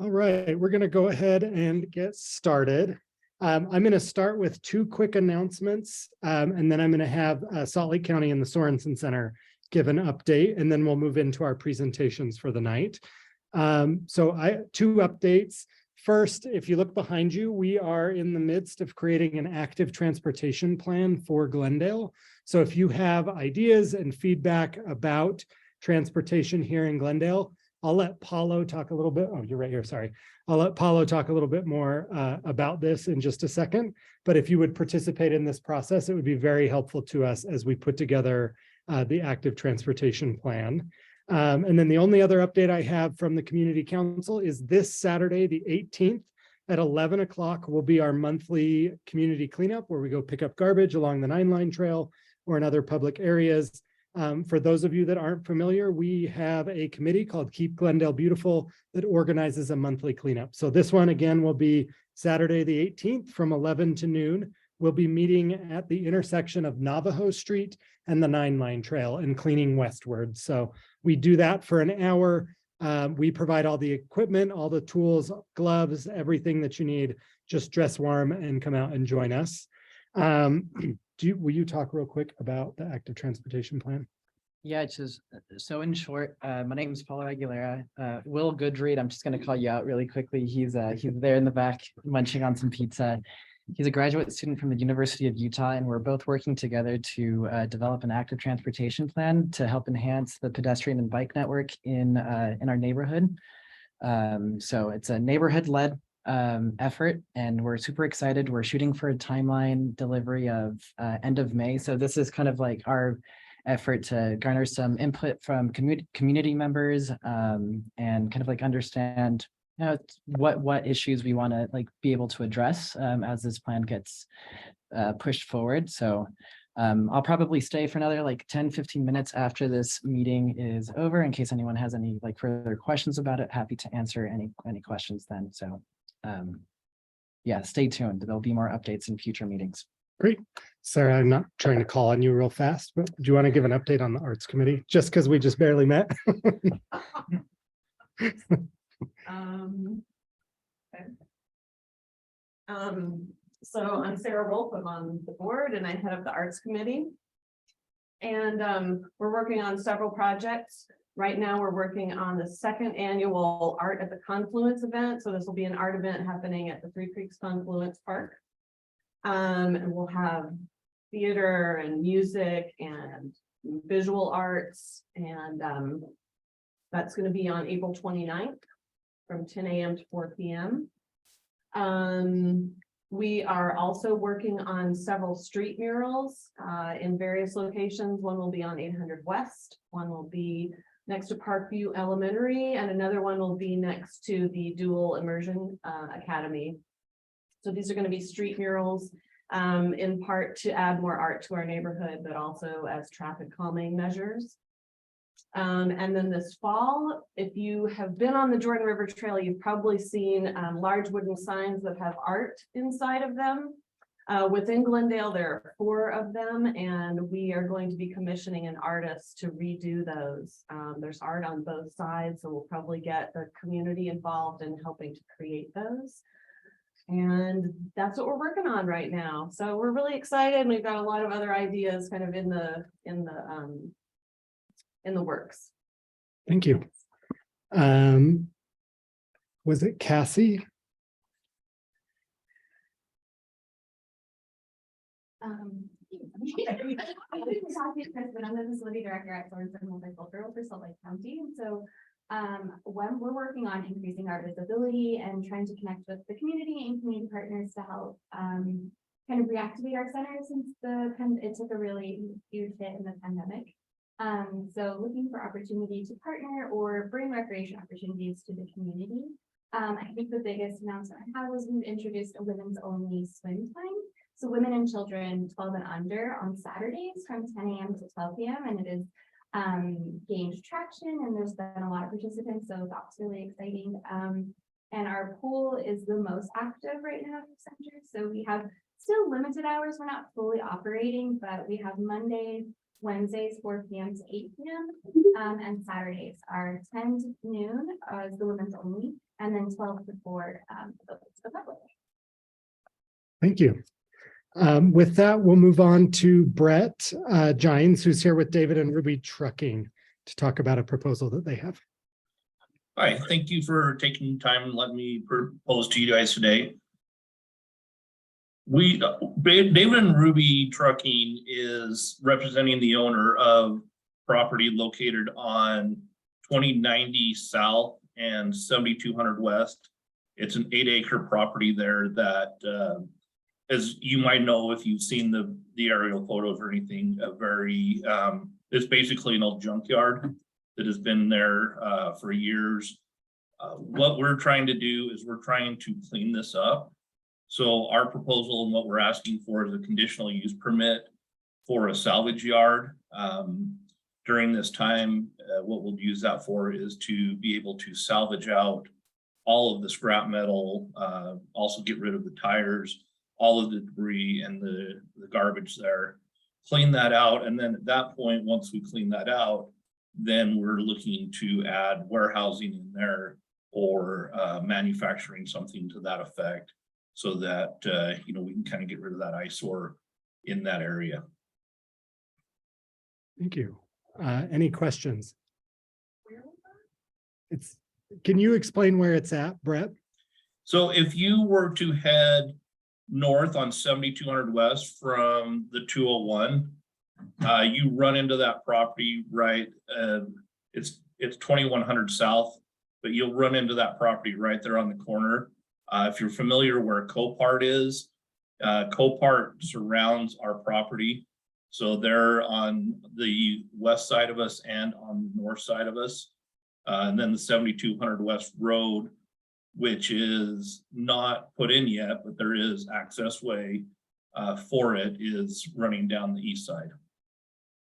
All right, we're going to go ahead and get started. I'm going to start with two quick announcements, and then I'm going to have Salt Lake County and the Sorensen Center give an update, and then we'll move into our presentations for the night. Two updates. First, if you look behind you, we are in the midst of creating an active transportation plan for Glendale. So if you have ideas and feedback about transportation here in Glendale, I'll let Paulo talk a little bit. Oh, you're right here. Sorry. I'll let Paulo talk a little bit more about this in just a second. But if you would participate in this process, it would be very helpful to us as we put together the active transportation plan. And then the only other update I have from the Community Council is this Saturday, the 18th at 11 o'clock will be our monthly community cleanup where we go pick up garbage along the 9-Line Trail or in other public areas. For those of you that aren't familiar, we have a committee called Keep Glendale Beautiful that organizes a monthly cleanup. So this one again will be Saturday the 18th from 11 to noon. We'll be meeting at the intersection of Navajo Street and the 9-Line Trail and cleaning westward. So we do that for an hour. We provide all the equipment, all the tools, gloves, everything that you need. Just dress warm and come out and join us. Will you talk real quick about the active transportation plan? Yeah, it's just so in short, my name is Paulo Aguilera. Will Goodread, I'm just going to call you out really quickly. He's there in the back munching on some pizza. He's a graduate student from the University of Utah, and we're both working together to develop an active transportation plan to help enhance the pedestrian and bike network in our neighborhood. So it's a neighborhood-led effort, and we're super excited. We're shooting for a timeline delivery of end of May. So this is kind of like our effort to garner some input from community members and kind of like understand what issues we want to like be able to address as this plan gets pushed forward. So I'll probably stay for another like 10-15 minutes after this meeting is over in case anyone has any like further questions about it. Happy to answer any questions then. So yeah, stay tuned. There'll be more updates in future meetings. Great. Sarah, I'm not trying to call on you real fast, but do you want to give an update on the Arts Committee? Just because we just barely met. So I'm Sarah Wolf. I'm on the board and I head up the Arts Committee. And we're working on several projects. Right now, we're working on the second annual Art at the Confluence event. So this will be an art event happening at the Three Creeks Confluence Park. And we'll have theater and music and visual arts. And that's going to be on April 29th from 10 a.m. to 4 p.m. We are also working on several street murals in various locations. One will be on 800 West. One will be next to Parkview Elementary, and another one will be next to the Dual Immersion Academy. So these are going to be street murals in part to add more art to our neighborhood, but also as traffic calming measures. And then this fall, if you have been on the Jordan River Trail, you've probably seen large wooden signs that have art inside of them. Within Glendale, there are 4 of them, and we are going to be commissioning an artist to redo those. There's art on both sides, so we'll probably get the community involved in helping to create those. And that's what we're working on right now. So we're really excited, and we've got a lot of other ideas kind of in the works. Thank you. Was it Cassie? I'm the facility director at Sorensen Multicultural for Salt Lake County. And so when we're working on increasing our visibility and trying to connect with the community and community partners to help kind of reactivate our center since it took a really huge hit in the pandemic. So looking for opportunity to partner or bring recreation opportunities to the community. I think the biggest announcement I have was we've introduced a women's only swim time. So women and children 12 and under on Saturdays from 10 a.m. to 12 p.m. And it is gained traction, and there's been a lot of participants, so that's really exciting. And our pool is the most active right now at the center. So we have still limited hours. We're not fully operating, but we have Mondays Wednesdays 4 p.m. to 8 p.m. And Saturdays are 10 to noon as the women's only, and then 12 to 4 to the public. Thank you. With that, we'll move on to Bret Gines, who's here with David and Ruby Trucking to talk about a proposal that they have. Hi, thank you for taking time and letting me propose to you guys today. David and Ruby Trucking is representing the owner of property located on 2090 South and 7200 West. It's an 8-acre property there that, as you might know, if you've seen the aerial photos or anything, it's basically an old junkyard that has been there for years. What we're trying to do is we're trying to clean this up. So our proposal and what we're asking for is a conditional use permit for a salvage yard. During this time, what we'll use that for is to be able to salvage out all of the scrap metal, also get rid of the tires, all of the debris and the garbage there, clean that out. And then at that point, once we clean that out, then we're looking to add warehousing in there or manufacturing something to that effect so that, we can kind of get rid of that eyesore in that area. Thank you. Any questions? Can you explain where it's at, Bret? So if you were to head north on 7200 West from the 201, you run into that property, right? It's 2100 South, but you'll run into that property right there on the corner. If you're familiar where Copart is, Copart surrounds our property. So they're on the west side of us and on the north side of us. And then the 7200 West Road, which is not put in yet, but there is access way for it, is running down the east side.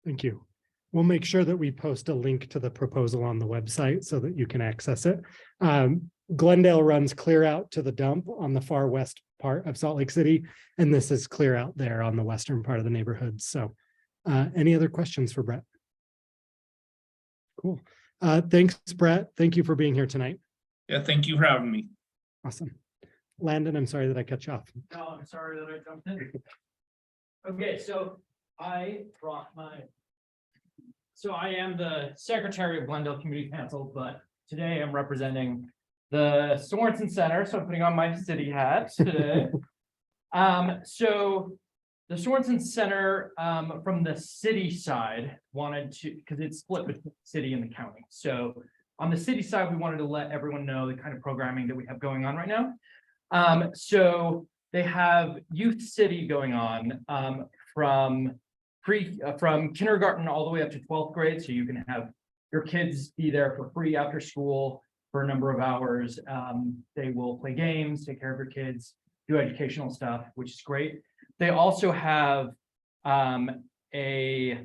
Thank you. We'll make sure that we post a link to the proposal on the website so that you can access it. Glendale runs clear out to the dump on the far west part of Salt Lake City, and this is clear out there on the western part of the neighborhood. So any other questions for Bret? Cool. Thanks, Bret. Thank you for being here tonight. Yeah, thank you for having me. Awesome. Landon, I'm sorry that I cut you off. No, I'm sorry that I jumped in. Okay, so I am the secretary of Glendale Community Council, but today I'm representing the Sorensen Center, so I'm putting on my city hat today. So the Sorensen Center from the city side wanted to, because it's split between the city and the county. So on the city side, we wanted to let everyone know the kind of programming that we have going on right now. So they have Youth City going on from kindergarten all the way up to 12th grade. So you can have your kids be there for free after school for a number of hours. They will play games, take care of your kids, do educational stuff, which is great. They also have a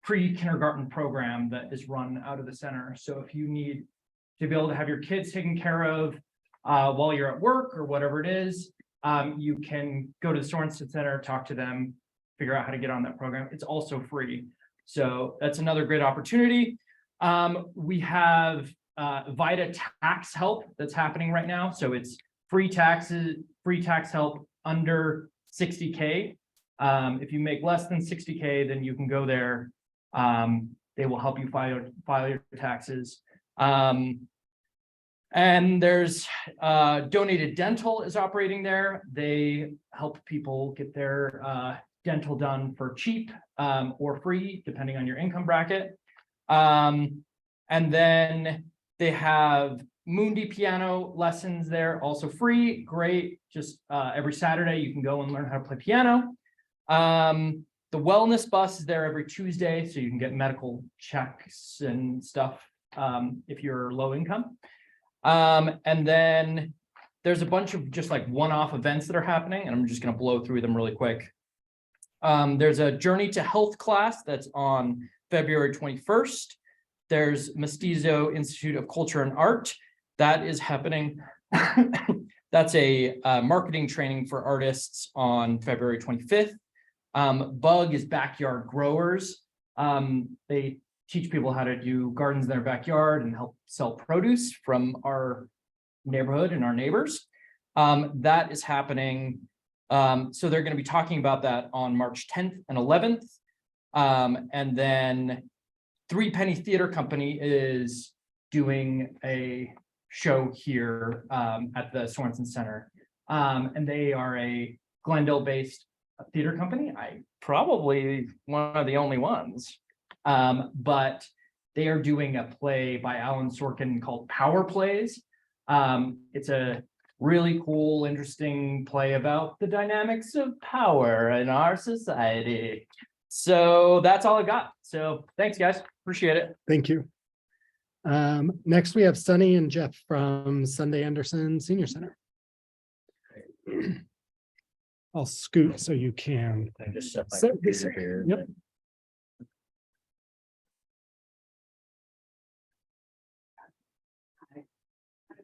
pre-kindergarten program that is run out of the center. So if you need to be able to have your kids taken care of while you're at work or whatever it is, you can go to the Sorensen Center, talk to them, figure out how to get on that program. It's also free. So that's another great opportunity. We have VITA tax help that's happening right now. So it's free tax help under 60K. If you make less than 60K, then you can go there. They will help you file your taxes. And there's Donated Dental is operating there. They help people get their dental done for cheap or free, depending on your income bracket. And then they have Mundi piano lessons there, also free, great. Just every Saturday you can go and learn how to play piano. The wellness bus is there every Tuesday, so you can get medical checks and stuff if you're low income. And then there's a bunch of just like one-off events that are happening, and I'm just going to blow through them really quick. There's a Journey to Health class that's on February 21st. There's Mestizo Institute of Culture and Art. That is happening. That's a marketing training for artists on February 25th. Bug is backyard growers. They teach people how to do gardens in their backyard and help sell produce from our neighborhood and our neighbors. That is happening. So they're going to be talking about that on March 10th and 11th. And then Three Penny Theater Company is doing a show here at the Sorensen Center. And they are a Glendale-based theater company. I probably one of the only ones. But they are doing a play by Alan Sorkin called Power Plays. It's a really cool, interesting play about the dynamics of power in our society. So that's all I got. So thanks, guys. Appreciate it. Thank you. Next, we have Sunny and Jeff from Sunday Andersen Senior Center. I'll scoot so you can. I just set my So- computer here. Yep.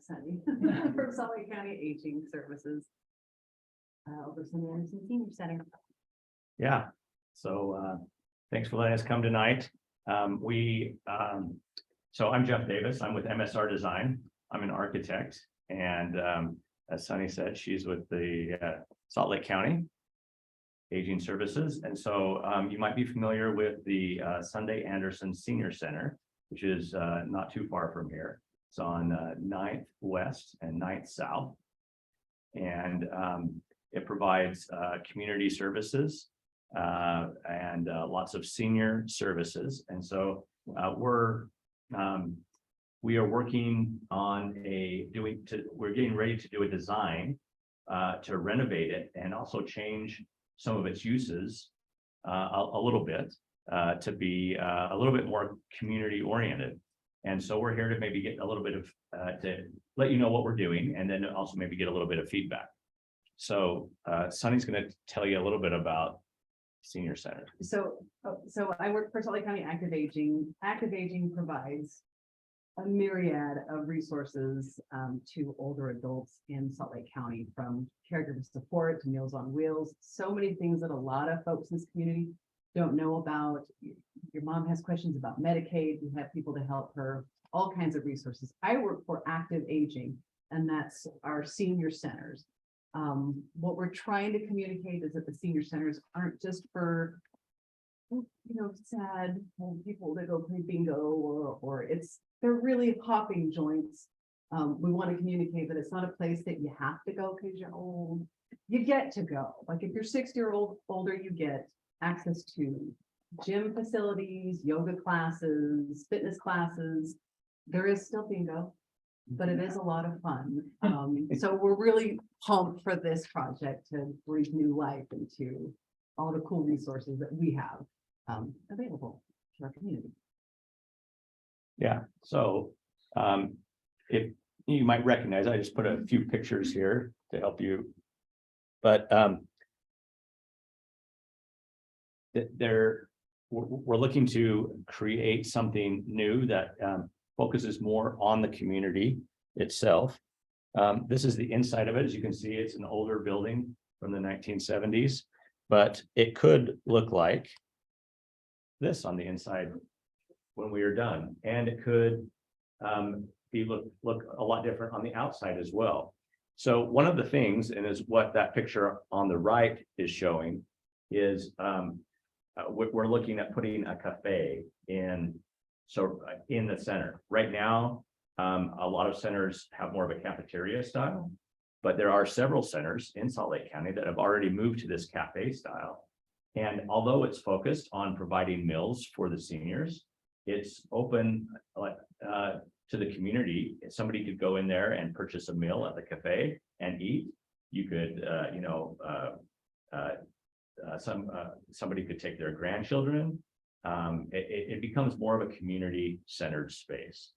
Sunny from Salt Lake County Aging Services. Over from the Andersen Senior Center. Yeah, so thanks for letting us come tonight. So I'm Jeff Davis. I'm with MSR Design. I'm an architect, and as Sunny said, she's with the Salt Lake County Aging Services. And so you might be familiar with the Sunday Andersen Senior Center, which is not too far from here. It's on 9th West and 9th South. And it provides community services and lots of senior services. And so we are working on we're getting ready to do a design to renovate it and also change some of its uses a little bit to be a little bit more community oriented. And so we're here to maybe get a little bit of to let you know what we're doing, and then also maybe get a little bit of feedback. So Sunny's going to tell you a little bit about Senior Center. So I work for Salt Lake County Active Aging. Active Aging provides a myriad of resources to older adults in Salt Lake County, from caregiver support to Meals on Wheels. So many things that a lot of folks in this community don't know about. Your mom has questions about Medicaid. We have people to help her, all kinds of resources. I work for Active Aging, and that's our senior centers. What we're trying to communicate is that the senior centers aren't just for, sad old people that go play bingo, or they're really hopping joints. We want to communicate that it's not a place that you have to go because you're old. You get to go. Like if you're 60 or older, you get access to gym facilities, yoga classes, fitness classes. There is still bingo, but it is a lot of fun. So we're really pumped for this project to breathe new life into all the cool resources that we have available to our community. Yeah, so if you might recognize, I just put a few pictures here to help you. But we're looking to create something new that focuses more on the community itself. This is the inside of it. As you can see, it's an older building from the 1970s, but it could look like this on the inside when we are done, and it could look a lot different on the outside as well. So one of the things, and is what that picture on the right is showing, is we're looking at putting a cafe in the center. Right now, a lot of centers have more of a cafeteria style, but there are several centers in Salt Lake County that have already moved to this cafe style. And although it's focused on providing meals for the seniors, it's open to the community. If somebody could go in there and purchase a meal at the cafe and eat. You could, somebody could take their grandchildren. It becomes more of a community-centered space.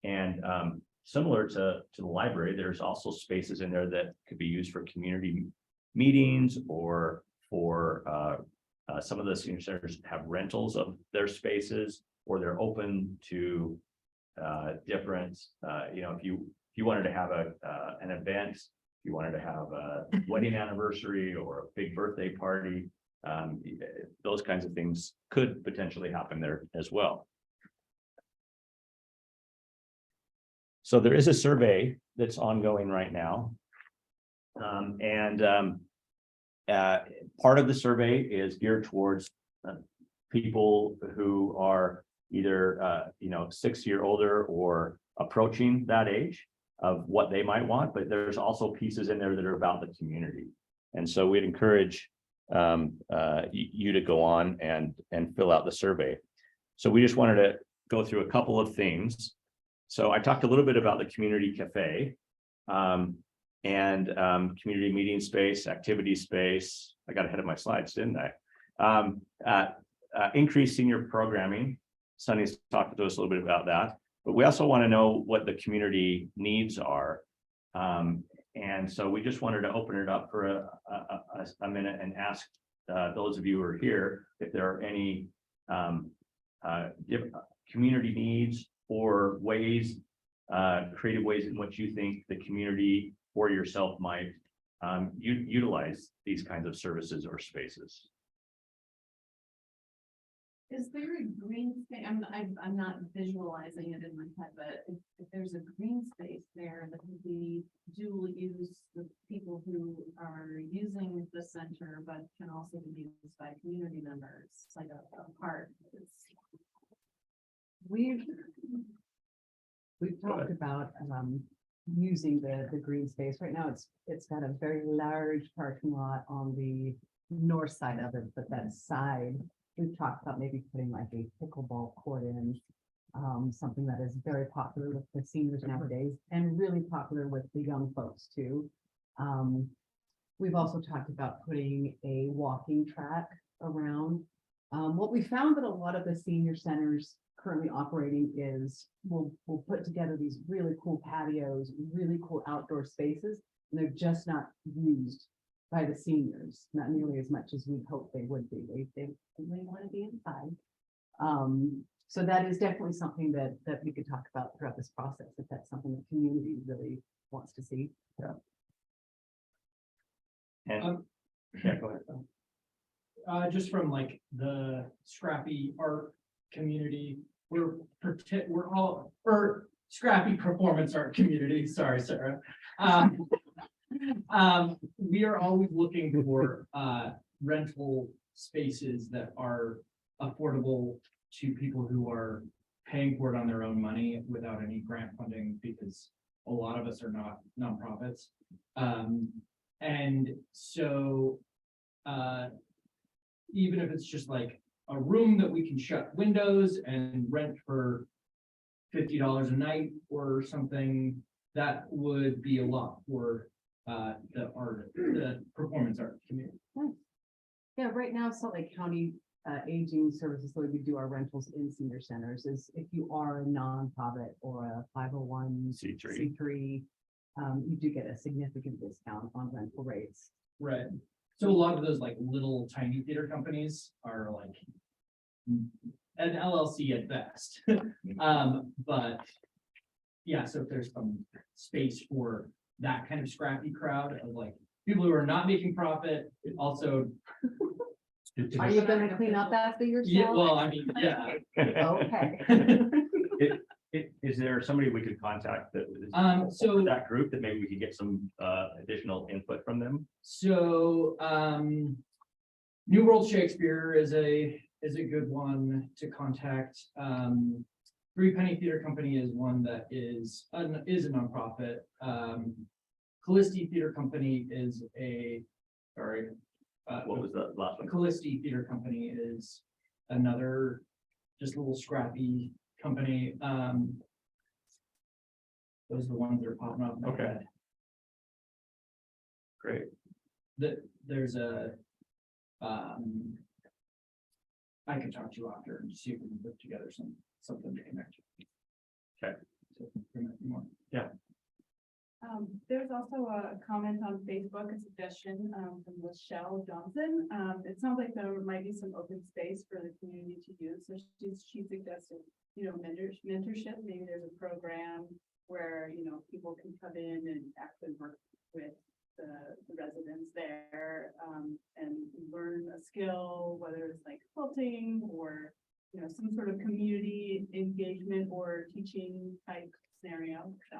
And similar to the library, there's also spaces in there that could be used for community meetings, or for some of the senior centers have rentals of their spaces, or they're open to different, if you wanted to have an event, if you wanted to have a wedding anniversary or a big birthday party, Those kinds of things could potentially happen there as well. So there is a survey that's ongoing right now. Part of the survey is geared towards people who are either 60 or older or approaching that age of what they might want, but there's also pieces in there that are about the community. And so we'd encourage you to go on and fill out the survey. So we just wanted to go through a couple of things. So I talked a little bit about the community cafe and community meeting space, activity space. I got ahead of my slides, didn't I? Increased senior programming. Sunni's talked to us a little bit about that, but we also want to know what the community needs are. And so we just wanted to open it up for a minute and ask those of you who are here if there are any community needs or ways, creative ways in which you think the community or yourself might utilize these kinds of services or spaces. Is there a green space? I'm not visualizing it in my head, but if there's a green space there that would be dual use with people who are using the center, but can also be used by community members, like a park. We've talked about using the green space. Right now, it's got a very large parking lot on the north side of it, but that side, we've talked about maybe putting like a pickleball court in, something that is very popular with the seniors nowadays and really popular with the young folks too. We've also talked about putting a walking track around. What we found that a lot of the senior centers currently operating is we'll put together these really cool patios, really cool outdoor spaces, and they're just not used by the seniors, not nearly as much as we hope they would be. They want to be inside. So that is definitely something that we could talk about throughout this process, if that's something the community really wants to see. Yeah. And yeah, go ahead. Just from like the scrappy art community, we're all scrappy performance art community. Sorry, Sarah. We are always looking for rental spaces that are affordable to people who are paying for it on their own money without any grant funding, because a lot of us are not nonprofits. And so even if it's just like a room that we can shut windows and rent for $50 a night or something, that would be a lot for the performance art community. Yeah, right now, Salt Lake County Aging Services, so we do our rentals in senior centers, is if you are a nonprofit or a 501c3, you do get a significant discount on rental rates. Right. So a lot of those like little tiny theater companies are like an LLC at best. But yeah, so if there's some space for that kind of scrappy crowd of like people who are not making profit, also. Are you going to clean up after yourself? Yeah, well, I mean, yeah. Okay. Is there somebody we could contact that So that group that maybe we could get some additional input from them? So New World Shakespeare is a good one to contact. Three Penny Theater Company is one that is a nonprofit. Callisti Theater Company is What was the last one? Callisti Theater Company is another just a little scrappy company. Those are the ones that are popping up. Okay. Great. There's a I can talk to you after and see if we can put together something to connect. Okay. So there might be more. Yeah. There's also a comment on Facebook, a suggestion from Michelle Johnson. It sounds like there might be some open space for the community to use. So she suggested, mentorship. Maybe there's a program where, people can come in and actually work with the residents there and learn a skill skill, whether it's like quilting or, you know, some sort of community engagement or teaching type scenario, so.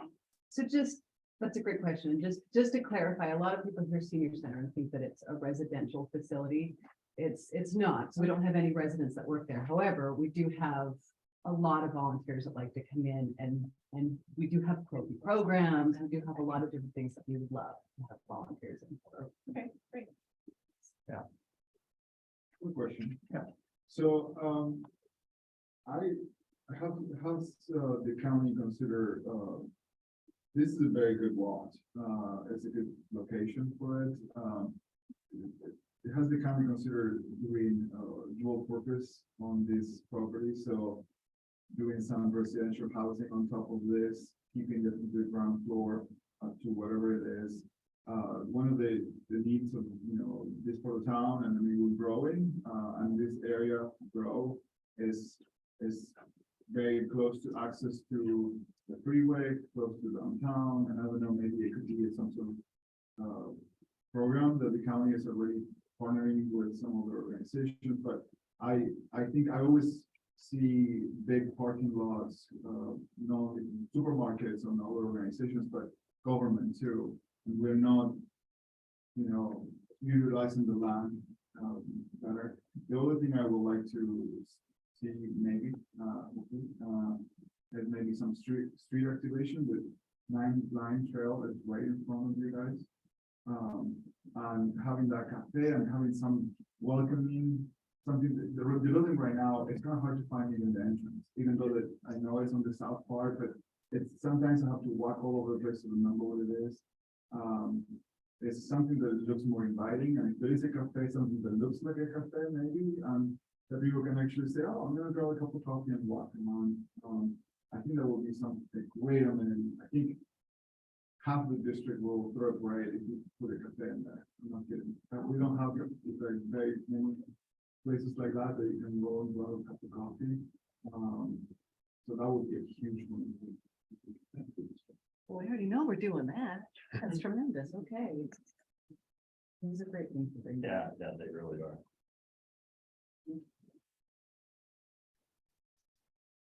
That's a great question. Just to clarify, a lot of people hear senior center and think that it's a residential facility. It's not. So we don't have any residents that work there. However, we do have a lot of volunteers that like to come in and we do have programs. We do have a lot of different things that we would love to have volunteers in for. Okay, great. Good question. Yeah. So, how's the county consider, this is a very good lot, it's a good location for it. Has the county considered doing, dual purpose on this property? So doing some residential housing on top of this, keeping the ground floor up to whatever it is. One of the needs of, this part of town, and I mean, we're growing, and this area grow is very close to access to the freeway, close to downtown, and I don't know, maybe it could be some sort of program that the county is already partnering with some other organizations, but I think I always see big parking lots, not supermarkets and other organizations, but government too. And we're not, utilizing the land better. The other thing I would like to see maybe is maybe some street activation with 9 Line Trail is right in front of you guys. And having that cafe and having some welcoming, something that the building right now, it's kind of hard to find even the entrance, even though that I know it's on the south part, but it's sometimes I have to walk all over the place to remember what it is. It's something that looks more inviting, and if there is a cafe, something that looks like a cafe, maybe, that people can actually say, oh, I'm gonna grab a cup of coffee and walk around. I think that will be something great. I mean, I think half the district will throw a parade if you put a cafe in there. I'm not kidding. We don't have very many places like that you can go and grab a cup of coffee. So that would be a huge one. Well, we already know we're doing that. That's tremendous. Okay. These are great things to bring. Yeah, they really are.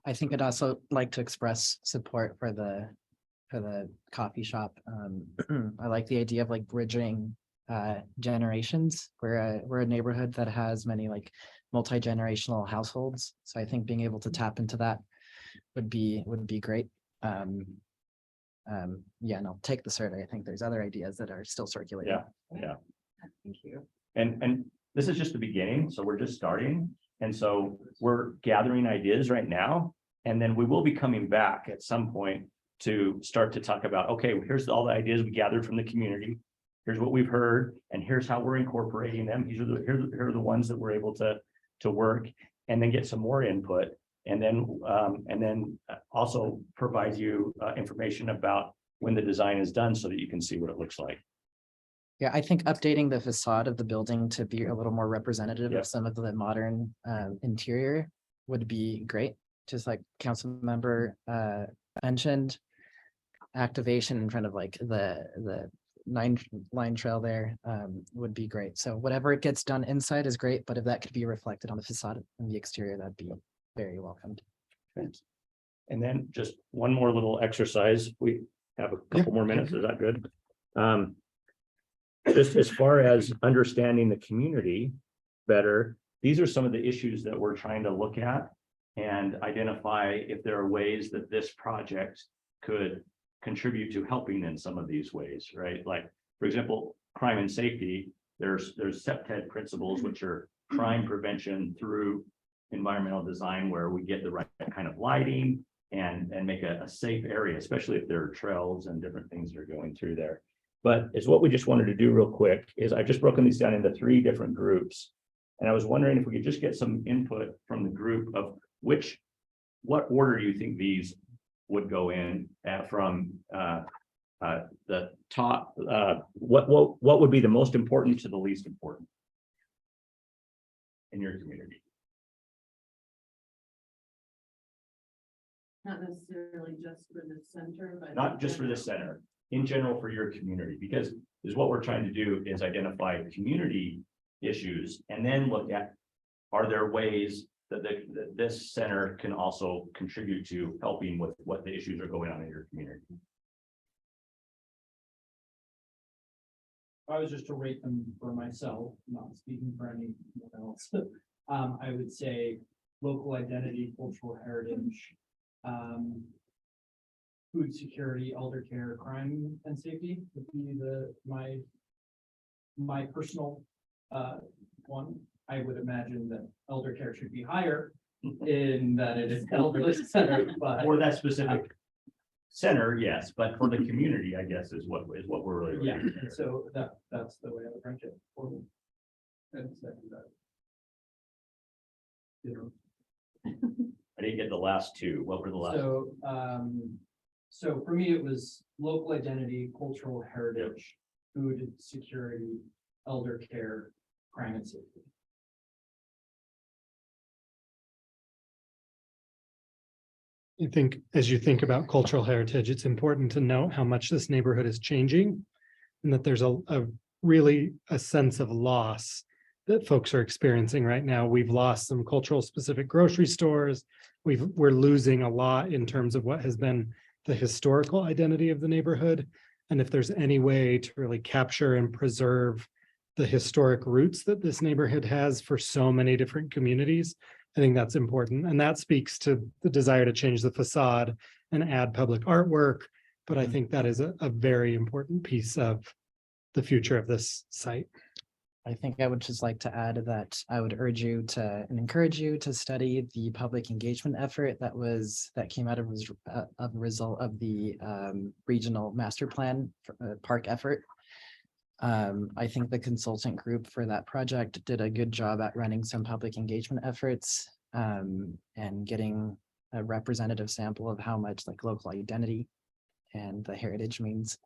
I think I'd also like to express support for the coffee shop. I like the idea of like bridging generations. We're a neighborhood that has many like multi-generational households. So I think being able to tap into that would be great. Yeah, and I'll take the survey. I think there's other ideas that are still circulating. Yeah. Thank you. And this is just the beginning, so we're just starting. And so we're gathering ideas right now, and then we will be coming back at some point to start to talk about, okay, here's all the ideas we gathered from the community. Here's what we've heard, and here's how we're incorporating them. Here are the ones that we're able to work, and then get some more input. And then also provide you information about when the design is done so that you can see what it looks like. Yeah, I think updating the facade of the building to be a little more representative Yeah. of some of the modern interior would be great. Just like councilmember mentioned, activation in front of like the 9 Line Trail there would be great. So whatever it gets done inside is great, but if that could be reflected on the facade and the exterior, that'd be very welcomed. And then just one more little exercise. We have a couple more minutes. Is that good? Just as far as understanding the community better, these are some of the issues that we're trying to look at and identify if there are ways that this project could contribute to helping in some of these ways, right? Like, for example, crime and safety, there's SEPTED principles, which are crime prevention through environmental design, where we get the right kind of lighting and make a safe area, especially if there are trails and different things that are going through there. But is what we just wanted to do real quick is I've just broken these down into 3 different groups. And I was wondering if we could just get some input from the group of what order do you think these would go in from the top, what would be the most important to the least important in your community? Not necessarily just for the center, but. Not just for the center, in general for your community, because is what we're trying to do is identify community issues and then look at, are there ways that that this center can also contribute to helping with what the issues are going on in your community? If I was just to rate them for myself, not speaking for anyone else, I would say local identity, cultural heritage, food security, elder care, crime and safety would be my personal one. I would imagine that elder care should be higher in that it is elderly center, but For that specific center, yes, but for the community, I guess, is what we're really. yeah, looking at. so that's the way I would rank it. And second that. I didn't get the last two. What were the last? So for me, it was local identity, cultural heritage, food security, elder care, crime and safety. I think as you think about cultural heritage, it's important to note how much this neighborhood is changing. And that there's a really a sense of loss that folks are experiencing right now. We've lost some cultural specific grocery stores. We're losing a lot in terms of what has been the historical identity of the neighborhood. And if there's any way to really capture and preserve the historic roots that this neighborhood has for so many different communities, I think that's important. And that speaks to the desire to change the facade and add public artwork. But I think that is a very important piece of the future of this site. I think I would just like to add that I would urge you to and encourage you to study the public engagement effort that came out of a result of the regional master plan park effort. I think the consultant group for that project did a good job at running some public engagement efforts and getting a representative sample of how much like local identity and the heritage means.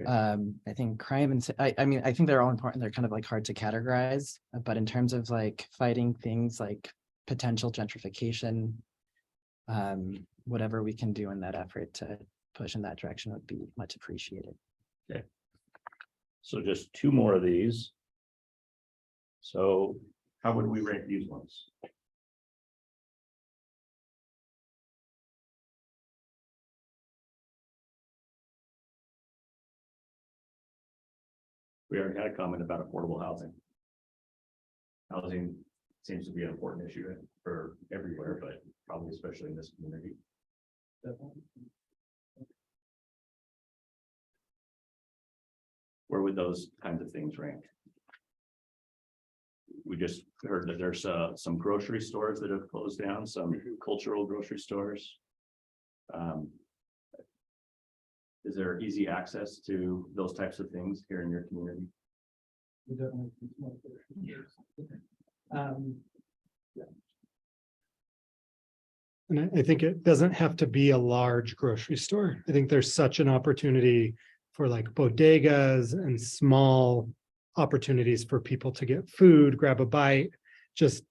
I think crime and I mean, I think they're all important. They're kind of like hard to categorize, but in terms of like fighting things like potential gentrification, whatever we can do in that effort to push in that direction would be much appreciated. Okay. So just two more of these. So how would we rank these ones? We already had a comment about affordable housing. Housing seems to be an important issue for everywhere, but probably especially in this community. Where would those kinds of things rank? We just heard that there's some grocery stores that have closed down, some cultural grocery stores. Is there easy access to those types of things here in your community? And I think it doesn't have to be a large grocery store. I think there's such an opportunity for like bodegas and small opportunities for people to get food, grab a bite, just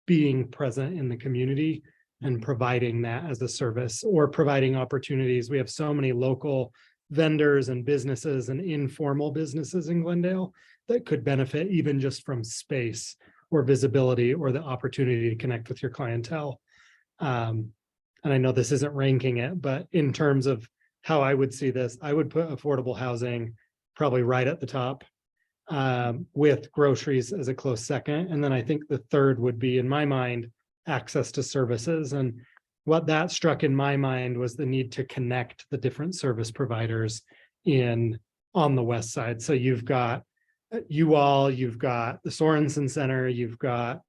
being present in the community and providing that as a service or providing opportunities. We have so many local vendors and businesses and informal businesses in Glendale that could benefit even just from space or visibility or the opportunity to connect with your clientele. And I know this isn't ranking it, but in terms of how I would see this, I would put affordable housing probably right at the top, with groceries as a close second. And then I think the third would be, in my mind, access to services. And what that struck in my mind was the need to connect the different service providers on the west side. So you've got you've got the Sorensen Center, you've got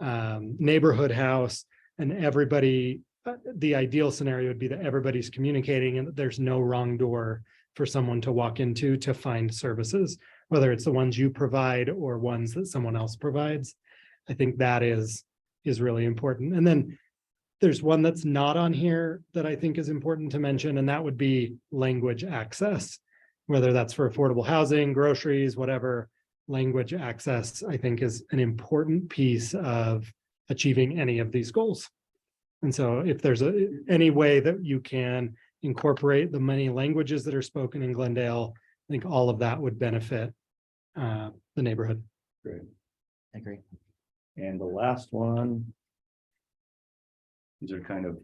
Neighborhood House, and everybody, the ideal scenario would be that everybody's communicating and that there's no wrong door for someone to walk into to find services, whether it's the ones you provide or ones that someone else provides. I think that is really important. And then there's one that's not on here that I think is important to mention, and that would be language access, whether that's for affordable housing, groceries, whatever. Language access, I think, is an important piece of achieving any of these goals. And so if there's any way that you can incorporate the many languages that are spoken in Glendale, I think all of that would benefit the neighborhood. Great. I agree. And the last one. These are kind of,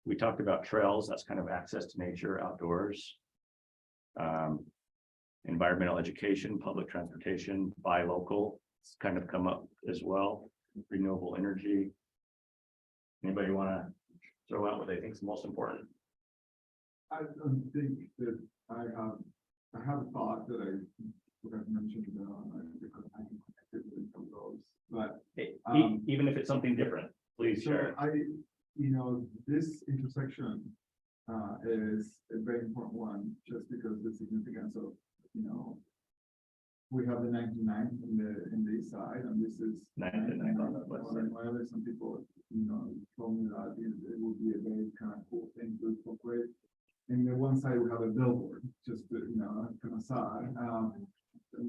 we talked about trails, that's kind of access to nature outdoors. Environmental education, public transportation, buy local, it's kind of come up as well, renewable energy. Anybody want to throw out what they think is most important? I don't think that I have a thought that I forgot to mention, because I can connect it with some of those, but Even if it's something different, please share. so this intersection is a very important one, just because the significance of, we have the 99 in the east side, and this is 99 on the west side. Whenever some people, told me that it would be a very kind of cool thing to incorporate. And the one side we have a billboard, just to, kind of sad.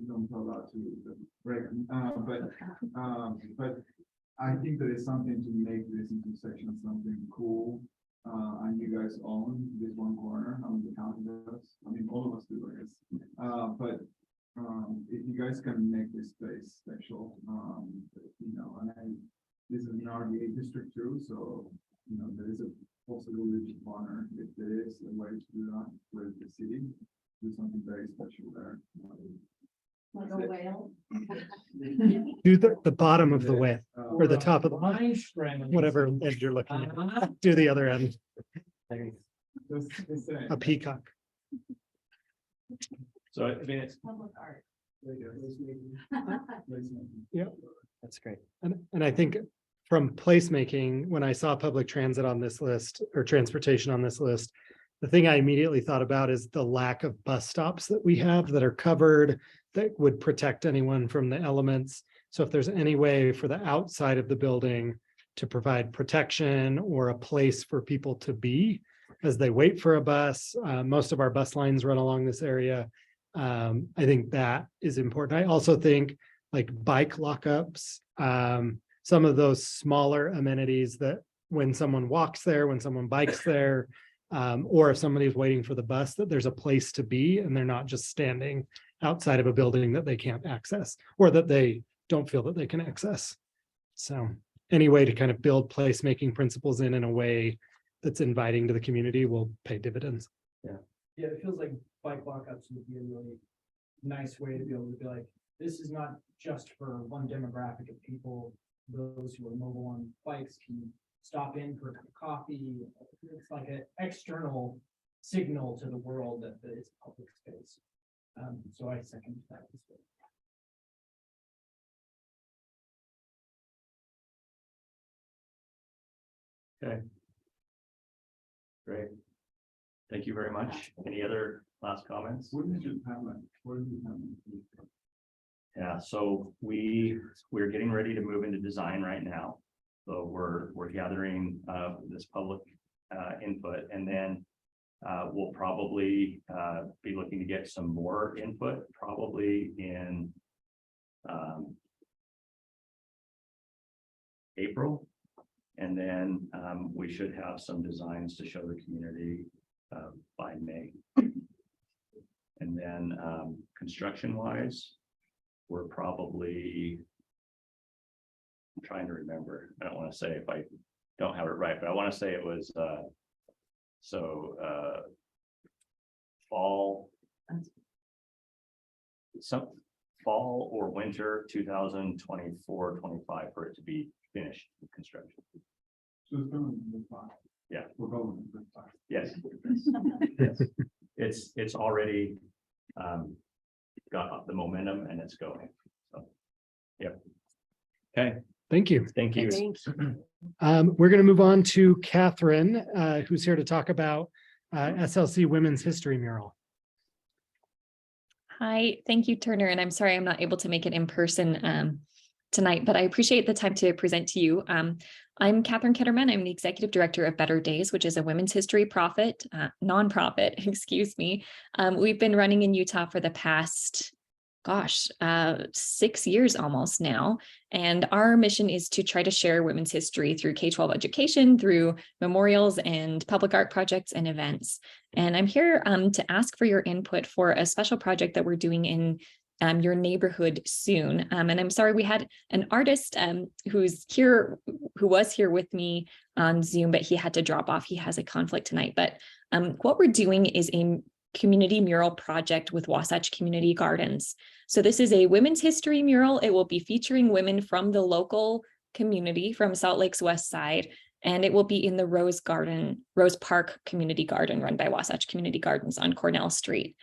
Don't tell that to the Reagan, but I think that it's something to make this intersection something cool. And you guys own this one corner, the county does, all of us do, I guess. But if you guys can make this space special, and this is an RDA district too, so, there is a possibility to partner if there is a way to do that with the city, do something very special there. Like a whale. Do the bottom of the whale or the top of the, whatever Whatever. edge you're looking at. Do the other end, Just saying. a peacock. So I mean, it's Public art. That's great. And I think from placemaking, when I saw public transit on this list or transportation on this list, the thing I immediately thought about is the lack of bus stops that we have that are covered that would protect anyone from the elements. So if there's any way for the outside of the building to provide protection or a place for people to be as they wait for a bus, most of our bus lines run along this area. I think that is important. I also think like bike lockups, some of those smaller amenities that when someone walks there, when someone bikes there, or if somebody's waiting for the bus, that there's a place to be and they're not just standing outside of a building that they can't access or that they don't feel that they can access. So any way to kind of build placemaking principles in a way that's inviting to the community will pay dividends. Yeah, it feels like bike lockups would be a really nice way to be able to be like, this is not just for one demographic of people. Those who are mobile on bikes can stop in for a cup of coffee. It's like an external signal to the world that it's public space. So I second that as well. okay. Great. Thank you very much. Any other last comments? What is your timeline? What is your timeline? Yeah, so we're getting ready to move into design right now. So we're gathering this public input, and then we'll probably be looking to get some more input probably in April. And then we should have some designs to show the community by May. And then construction wise, we're probably, I'm trying to remember, I don't want to say if I don't have it right, but I want to say it was fall, some fall or winter 2024-25 for it to be finished with construction. So it's going to be fine. Yeah. We're going to be fine. Yes. Yes. It's already got the momentum and it's going. So, yep. Okay, Thank you. thank you. We're going to move on to Katherine, who's here to talk about SLC Women's History Mural. Hi, thank you, Turner, and I'm sorry I'm not able to make it in person tonight, but I appreciate the time to present to you. I'm Katherine Kitterman. I'm the executive director of Better Days, which is a women's history nonprofit, excuse me. We've been running in Utah for the past, 6 years almost now. And our mission is to try to share women's history through K-12 education, through memorials and public art projects and events. And I'm here to ask for your input for a special project that we're doing in your neighborhood soon. And I'm sorry, we had an artist who was here with me on Zoom, but he had to drop off. He has a conflict tonight. But what we're doing is a community mural project with Wasatch Community Gardens. So this is a women's history mural. It will be featuring women from the local community from Salt Lake's Westside, and it will be in the Rose Park Community Garden run by Wasatch Community Gardens on Cornell Street.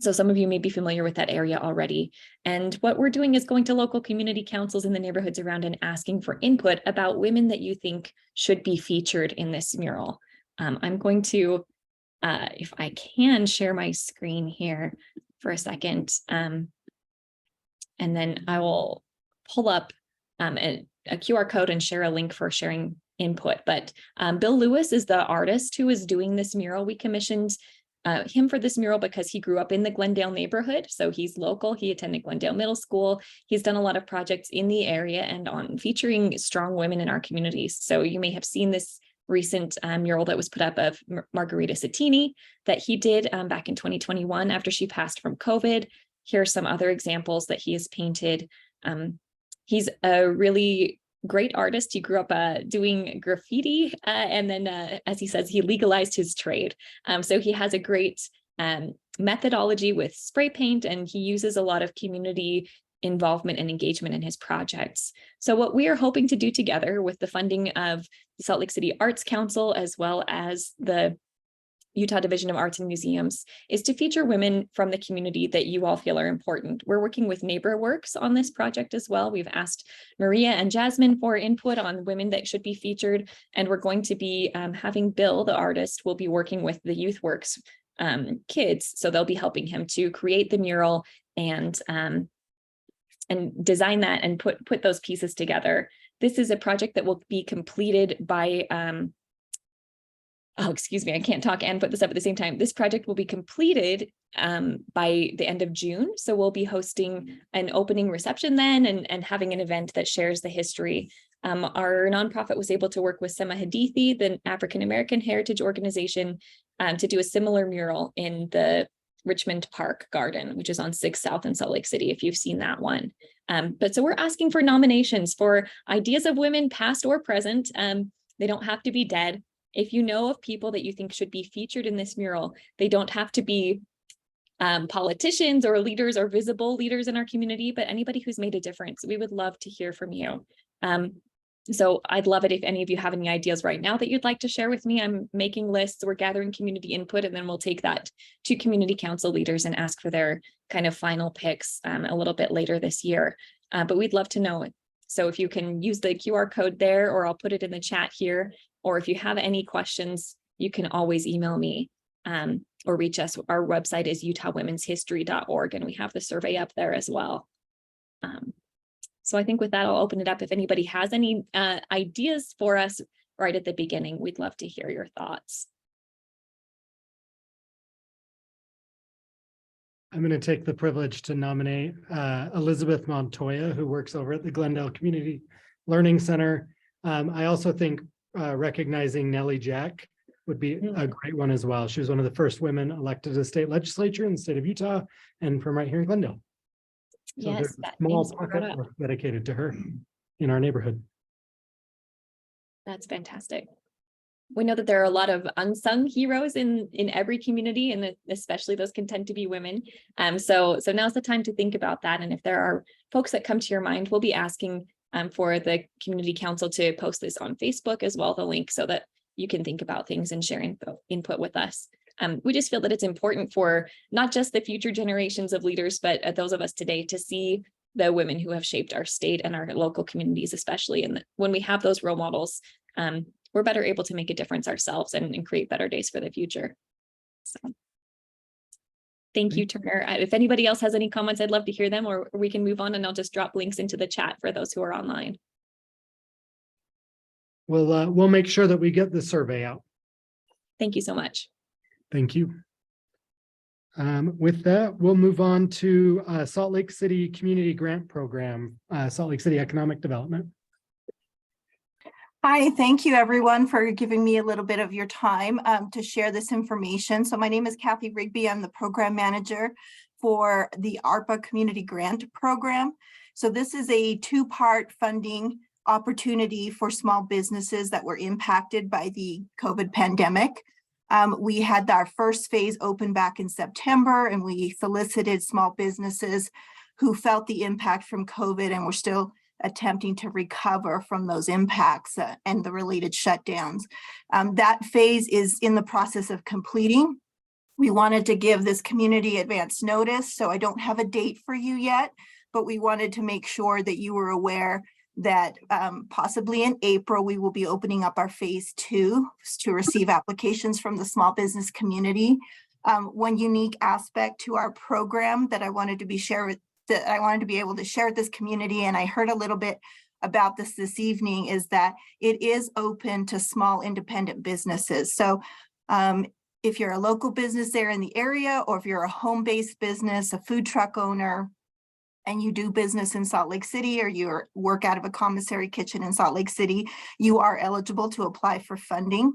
So some of you may be familiar with that area already. And what we're doing is going to local community councils in the neighborhoods around and asking for input about women that you think should be featured in this mural. I'm going to, if I can, share my screen here for a second. And then I will pull up a QR code and share a link for sharing input. But Bill Lewis is the artist who is doing this mural. We commissioned him for this mural because he grew up in the Glendale neighborhood. So he's local. He attended Glendale Middle School. He's done a lot of projects in the area and on featuring strong women in our communities. So you may have seen this recent mural that was put up of Margarita Sattini that he did back in 2021 after she passed from COVID. Here are some other examples that he has painted. He's a really great artist. He grew up doing graffiti, and then as he says, he legalized his trade. So he has a great methodology with spray paint, and he uses a lot of community involvement and engagement in his projects. So what we are hoping to do together with the funding of the Salt Lake City Arts Council, as well as the Utah Division of Arts and Museums, is to feature women from the community that you all feel are important. We're working with NeighborWorks on this project as well. We've asked Maria and Jasmine for input on women that should be featured, and we're going to be having Bill, the artist, will be working with the YouthWorks kids, so they'll be helping him to create the mural and design that and put those pieces together. This is a project that will be completed by oh, excuse me, I can't talk and put this up at the same time. This project will be completed by the end of June. So we'll be hosting an opening reception then and having an event that shares the history. Our nonprofit was able to work with Sema Hadithi, the African-American Heritage Organization, to do a similar mural in the Richmond Park Garden, which is on 6th South in Salt Lake City, if you've seen that one. But so we're asking for nominations for ideas of women, past or present. They don't have to be dead. If you know of people that you think should be featured in this mural, they don't have to be politicians or leaders or visible leaders in our community, but anybody who's made a difference. We would love to hear from you. So I'd love it if any of you have any ideas right now that you'd like to share with me. I'm making lists, we're gathering community input, and then we'll take that to community council leaders and ask for their kind of final picks a little bit later this year. But we'd love to know it. So if you can use the QR code there, or I'll put it in the chat here, or if you have any questions, you can always email me or reach us. Our website is utahwomenshistory.org, and we have the survey up there as well. So I think with that, I'll open it up. If anybody has any ideas for us right at the beginning, we'd love to hear your thoughts. I'm going to take the privilege to nominate Elizabeth Montoya, who works over at the Glendale Community Learning Center. I also think recognizing Nellie Jack would be a great one as well. She was one of the first women elected to the state legislature in the state of Utah, and from right here in Glendale. So Yes, there's a that small name's brought pocket up. dedicated to her in our neighborhood. That's fantastic. We know that there are a lot of unsung heroes in every community, and especially those can tend to be women. So now's the time to think about that. And if there are folks that come to your mind, we'll be asking for the community council to post this on Facebook as well, the link, so that you can think about things and share input with us. We just feel that it's important for not just the future generations of leaders, but those of us today to see the women who have shaped our state and our local communities, especially. And when we have those role models, we're better able to make a difference ourselves and create better days for the future. So thank you, Turner. If anybody else has any comments, I'd love to hear them, or we can move on, and I'll just drop links into the chat for those who are online. We'll make sure that we get the survey out. Thank you so much. Thank you. With that, we'll move on to Salt Lake City Community Grant Program, Salt Lake City Economic Development. Hi, thank you everyone for giving me a little bit of your time to share this information. So my name is Kathy Rigby. I'm the program manager for the ARPA Community Grant Program. So this is a two-part funding opportunity for small businesses that were impacted by the COVID pandemic. We had our first phase open back in September, and we solicited small businesses who felt the impact from COVID and were still attempting to recover from those impacts and the related shutdowns. That phase is in the process of completing. We wanted to give this community advance notice, so I don't have a date for you yet, but we wanted to make sure that you were aware that possibly in April, we will be opening up our phase 2 to receive applications from the small business community. One unique aspect to our program that I wanted to be able to share with this community, and I heard a little bit about this evening, is that it is open to small independent businesses. So if you're a local business there in the area, or if you're a home-based business, a food truck owner, and you do business in Salt Lake City, or you work out of a commissary kitchen in Salt Lake City, you are eligible to apply for funding.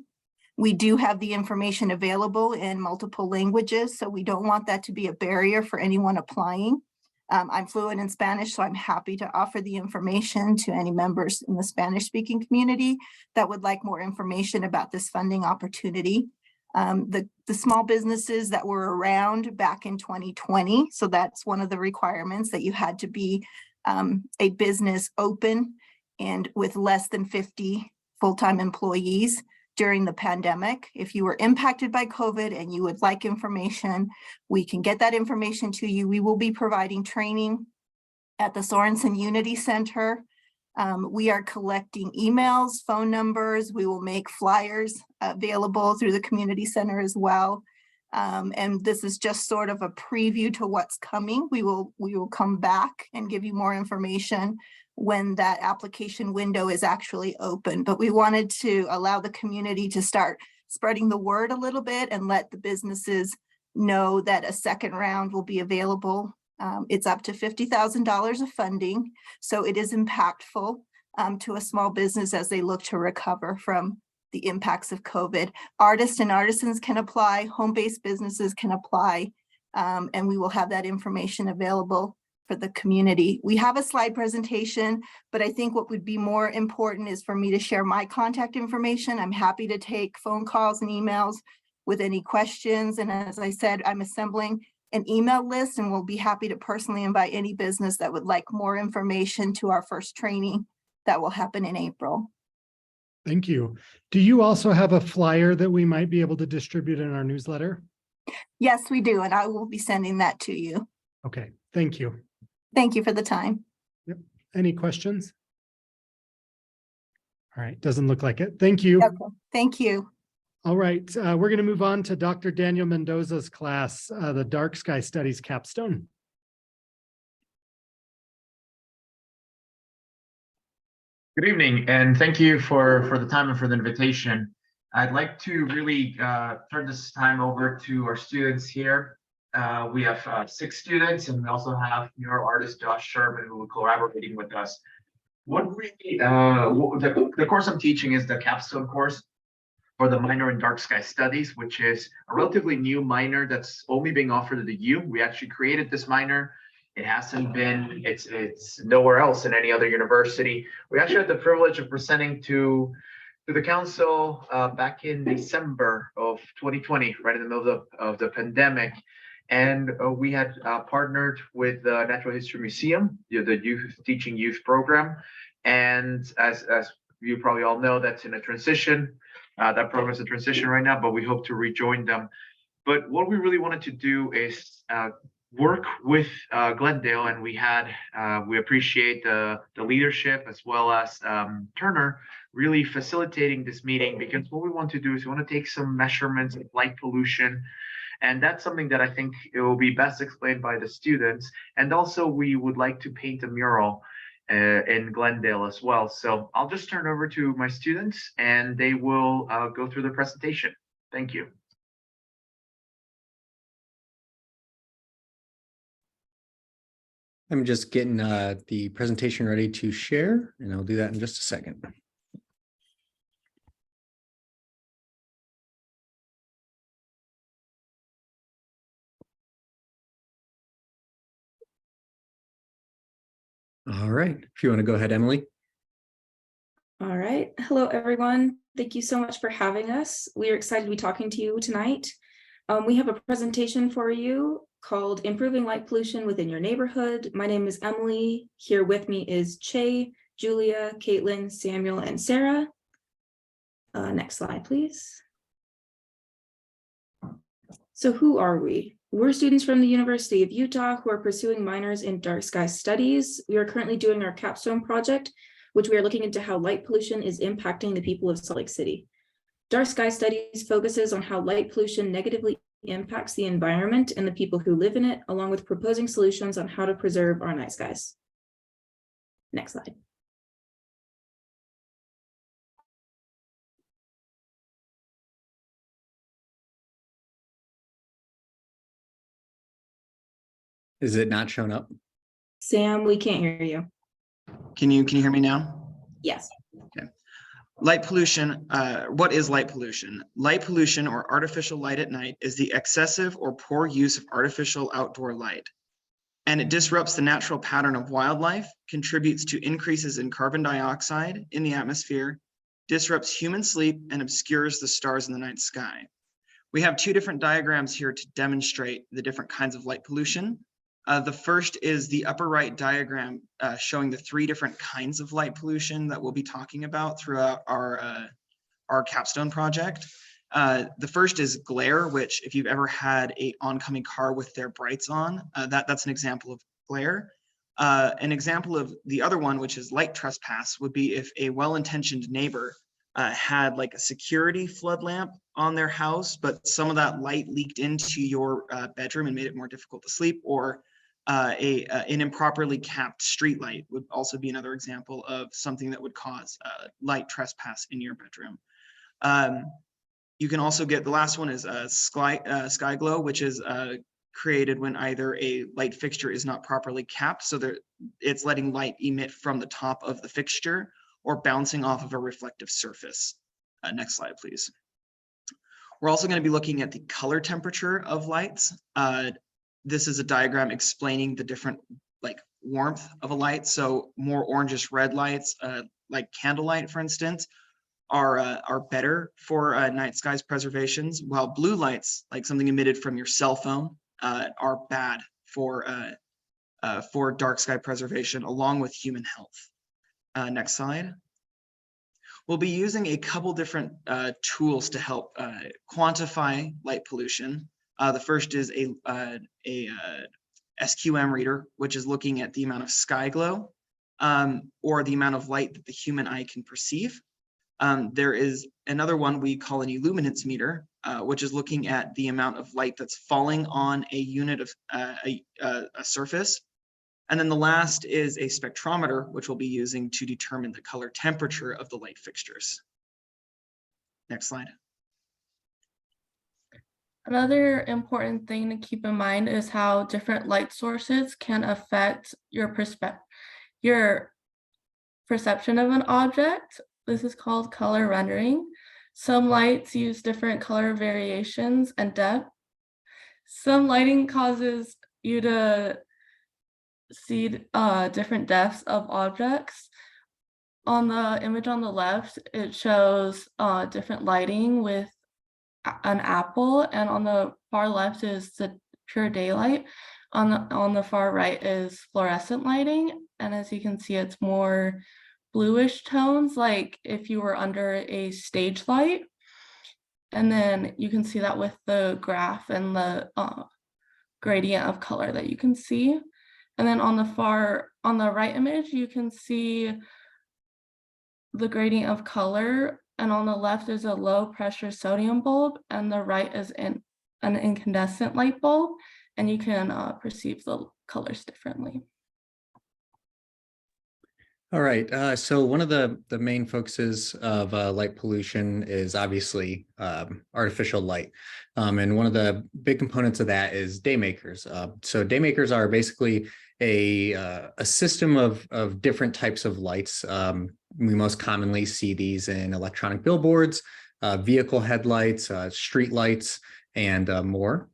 We do have the information available in multiple languages, so we don't want that to be a barrier for anyone applying. I'm fluent in Spanish, so I'm happy to offer the information to any members in the Spanish-speaking community that would like more information about this funding opportunity. The small businesses that were around back in 2020, so that's one of the requirements, that you had to be a business open and with less than 50 full-time employees during the pandemic. If you were impacted by COVID and you would like information, we can get that information to you. We will be providing training at the Sorensen Unity Center. We are collecting emails, phone numbers. We will make flyers available through the community center as well. And this is just sort of a preview to what's coming. We will come back and give you more information when that application window is actually open. But we wanted to allow the community to start spreading the word a little bit and let the businesses know that a second round will be available. It's up to $50,000 of funding, so it is impactful to a small business as they look to recover from the impacts of COVID. Artists and artisans can apply, home-based businesses can apply, and we will have that information available for the community. We have a slide presentation, but I think what would be more important is for me to share my contact information. I'm happy to take phone calls and emails with any questions, and as I said, I'm assembling an email list, and we'll be happy to personally invite any business that would like more information to our first training that will happen in April. Thank you. Do you also have a flyer that we might be able to distribute in our newsletter? Yes, we do, and I will be sending that to you. Okay, thank you. Thank you for the time. Yep. Any questions? All right, doesn't look like it. Thank you. Okay. Thank you. All right, we're going to move on to Dr. Daniel Mendoza's class, the Dark Sky Studies Capstone. Good evening, and thank you for the time and for the invitation. I'd like to really turn this time over to our students here. We have 6 students, and we also have mural artist Josh Sherman, who will be collaborating with us. The course I'm teaching is the Capstone course for the minor in Dark Sky Studies, which is a relatively new minor that's only being offered at the U. We actually created this minor. It hasn't been, it's nowhere else in any other university. We actually had the privilege of presenting to the council back in December of 2020, right in the middle of the pandemic. And we had partnered with the Natural History Museum, the Teaching Youth program. And as you probably all know, that's in a transition. That program is a transition right now, but we hope to rejoin them. But what we really wanted to do is work with Glendale, and we appreciate the leadership as well as Turner really facilitating this meeting, because what we want to do is we want to take some measurements of light pollution, and that's something that I think it will be best explained by the students. And also we would like to paint a mural in Glendale as well. So I'll just turn over to my students and they will go through the presentation. Thank you. I'm just getting the presentation ready to share, and I'll do that in just a second. All right, if you want to go ahead, Emily. All right. Hello, everyone. Thank you so much for having us. We are excited to be talking to you tonight. We have a presentation for you called Improving Light Pollution Within Your Neighborhood. My name is Emily. Here with me is Che, Julia, Caitlin, Samuel, and Sarah. Next slide, please. So who are we? We're students from the University of Utah who are pursuing minors in dark sky studies. We are currently doing our capstone project, which we are looking into how light pollution is impacting the people of Salt Lake City. Dark sky studies focuses on how light pollution negatively impacts the environment and the people who live in it, along with proposing solutions on how to preserve our night skies. Next slide. Is it not showing up? Sam, we can't hear you. Can you hear me now? Yes. Okay. Light pollution. What is light pollution? Light pollution, or artificial light at night, is the excessive or poor use of artificial outdoor light. And it disrupts the natural pattern of wildlife, contributes to increases in carbon dioxide in the atmosphere, disrupts human sleep, and obscures the stars in the night sky. We have two different diagrams here to demonstrate the different kinds of light pollution. The first is the upper right diagram showing the three different kinds of light pollution that we'll be talking about throughout our capstone project. The first is glare, which if you've ever had an oncoming car with their brights on, that's an example of glare. An example of the other one, which is light trespass, would be if a well-intentioned neighbor had like a security flood lamp on their house, but some of that light leaked into your bedroom and made it more difficult to sleep, or an improperly capped street light would also be another example of something that would cause light trespass in your bedroom. You can also get, the last one is sky glow, which is created when either a light fixture is not properly capped, so it's letting light emit from the top of the fixture or bouncing off of a reflective surface. Next slide, please. We're also going to be looking at the color temperature of lights. This is a diagram explaining the different like warmth of a light. So more orangish red lights, like candlelight, for instance, are better for night skies preservations, while blue lights, like something emitted from your cell phone, are bad for dark sky preservation, along with human health. Next slide. We'll be using a couple different tools to help quantify light pollution. The first is a SQM reader, which is looking at the amount of sky glow or the amount of light that the human eye can perceive. There is another one we call an illuminance meter, which is looking at the amount of light that's falling on a unit of a surface. And then the last is a spectrometer, which we'll be using to determine the color temperature of the light fixtures. Next slide. Another important thing to keep in mind is how different light sources can affect your perception of an object. This is called color rendering. Some lights use different color variations and depth. Some lighting causes you to see different depths of objects. On the image on the left, it shows different lighting with an apple, and on the far left is the pure daylight. On the far right is fluorescent lighting, and as you can see, it's more bluish tones, like if you were under a stage light. And then you can see that with the graph and the gradient of color that you can see. And then on the right image, you can see the gradient of color. And on the left is a low pressure sodium bulb, and the right is an incandescent light bulb, and you can perceive the colors differently. All right, so one of the main focuses of light pollution is obviously artificial light. And one of the big components of that is daymakers. So daymakers are basically a system of different types of lights. We most commonly see these in electronic billboards, vehicle headlights, street lights, and more.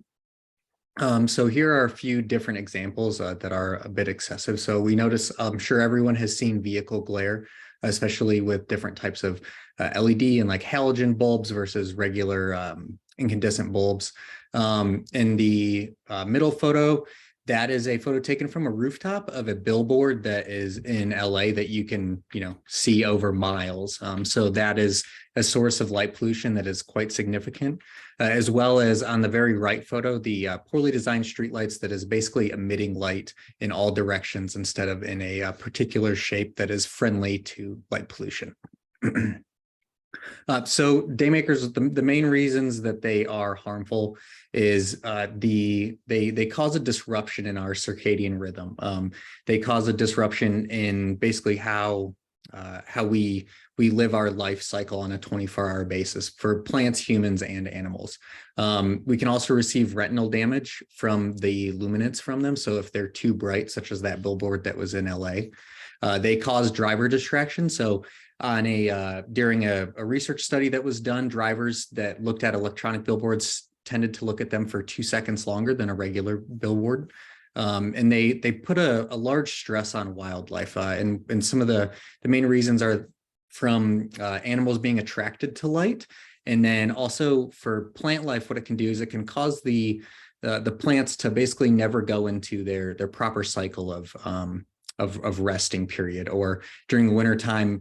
So here are a few different examples that are a bit excessive. So we notice, I'm sure everyone has seen vehicle glare, especially with different types of LED and like halogen bulbs versus regular incandescent bulbs. In the middle photo, that is a photo taken from a rooftop of a billboard that is in LA that you can, see over miles. So that is a source of light pollution that is quite significant, as well as on the very right photo, the poorly designed streetlights that is basically emitting light in all directions instead of in a particular shape that is friendly to light pollution. So daymakers, the main reasons that they are harmful is they cause a disruption in our circadian rhythm. They cause a disruption in basically how we live our life cycle on a 24-hour basis for plants, humans, and animals. We can also receive retinal damage from the luminance from them. So if they're too bright, such as that billboard that was in LA, they cause driver distraction. So during a research study that was done, drivers that looked at electronic billboards tended to look at them for 2 seconds longer than a regular billboard. And they put a large stress on wildlife. And some of the main reasons are from animals being attracted to light. And then also for plant life, what it can do is it can cause the plants to basically never go into their proper cycle of resting period, or during the winter time,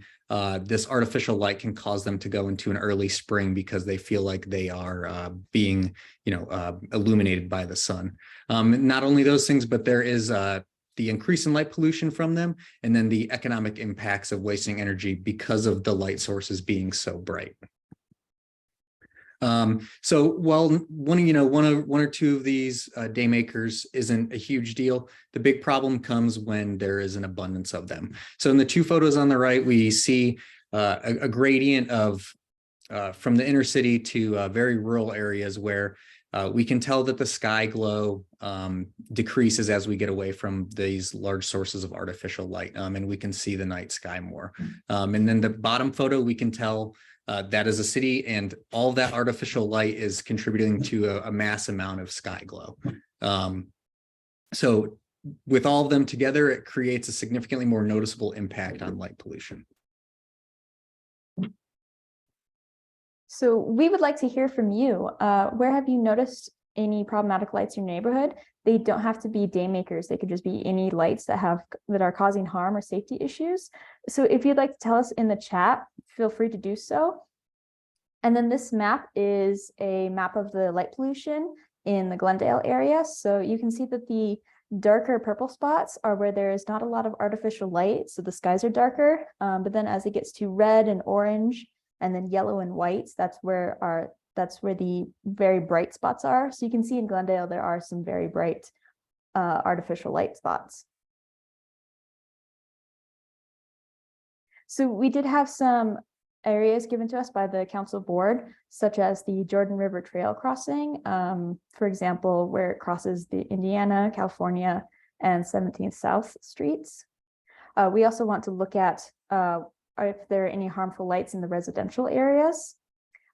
this artificial light can cause them to go into an early spring because they feel like they are being, illuminated by the sun. Not only those things, but there is the increase in light pollution from them, and then the economic impacts of wasting energy because of the light sources being so bright. So while one or two of these daymakers isn't a huge deal, the big problem comes when there is an abundance of them. So in the two photos on the right, we see a gradient of from the inner city to very rural areas where we can tell that the sky glow decreases as we get away from these large sources of artificial light, and we can see the night sky more. And then the bottom photo, we can tell that is a city, and all that artificial light is contributing to a mass amount of sky glow. So with all of them together, it creates a significantly more noticeable impact on light pollution. So we would like to hear from you. Where have you noticed any problematic lights in your neighborhood? They don't have to be daymakers. They could just be any lights that are causing harm or safety issues. So if you'd like to tell us in the chat, feel free to do so. And then this map is a map of the light pollution in the Glendale area. So you can see that the darker purple spots are where there is not a lot of artificial light. So the skies are darker, but then as it gets to red and orange and then yellow and white, that's where the very bright spots are. So you can see in Glendale, there are some very bright artificial light spots. So we did have some areas given to us by the council board, such as the Jordan River Trail crossing, for example, where it crosses the Indiana, California, and 17th South Streets. We also want to look at if there are any harmful lights in the residential areas,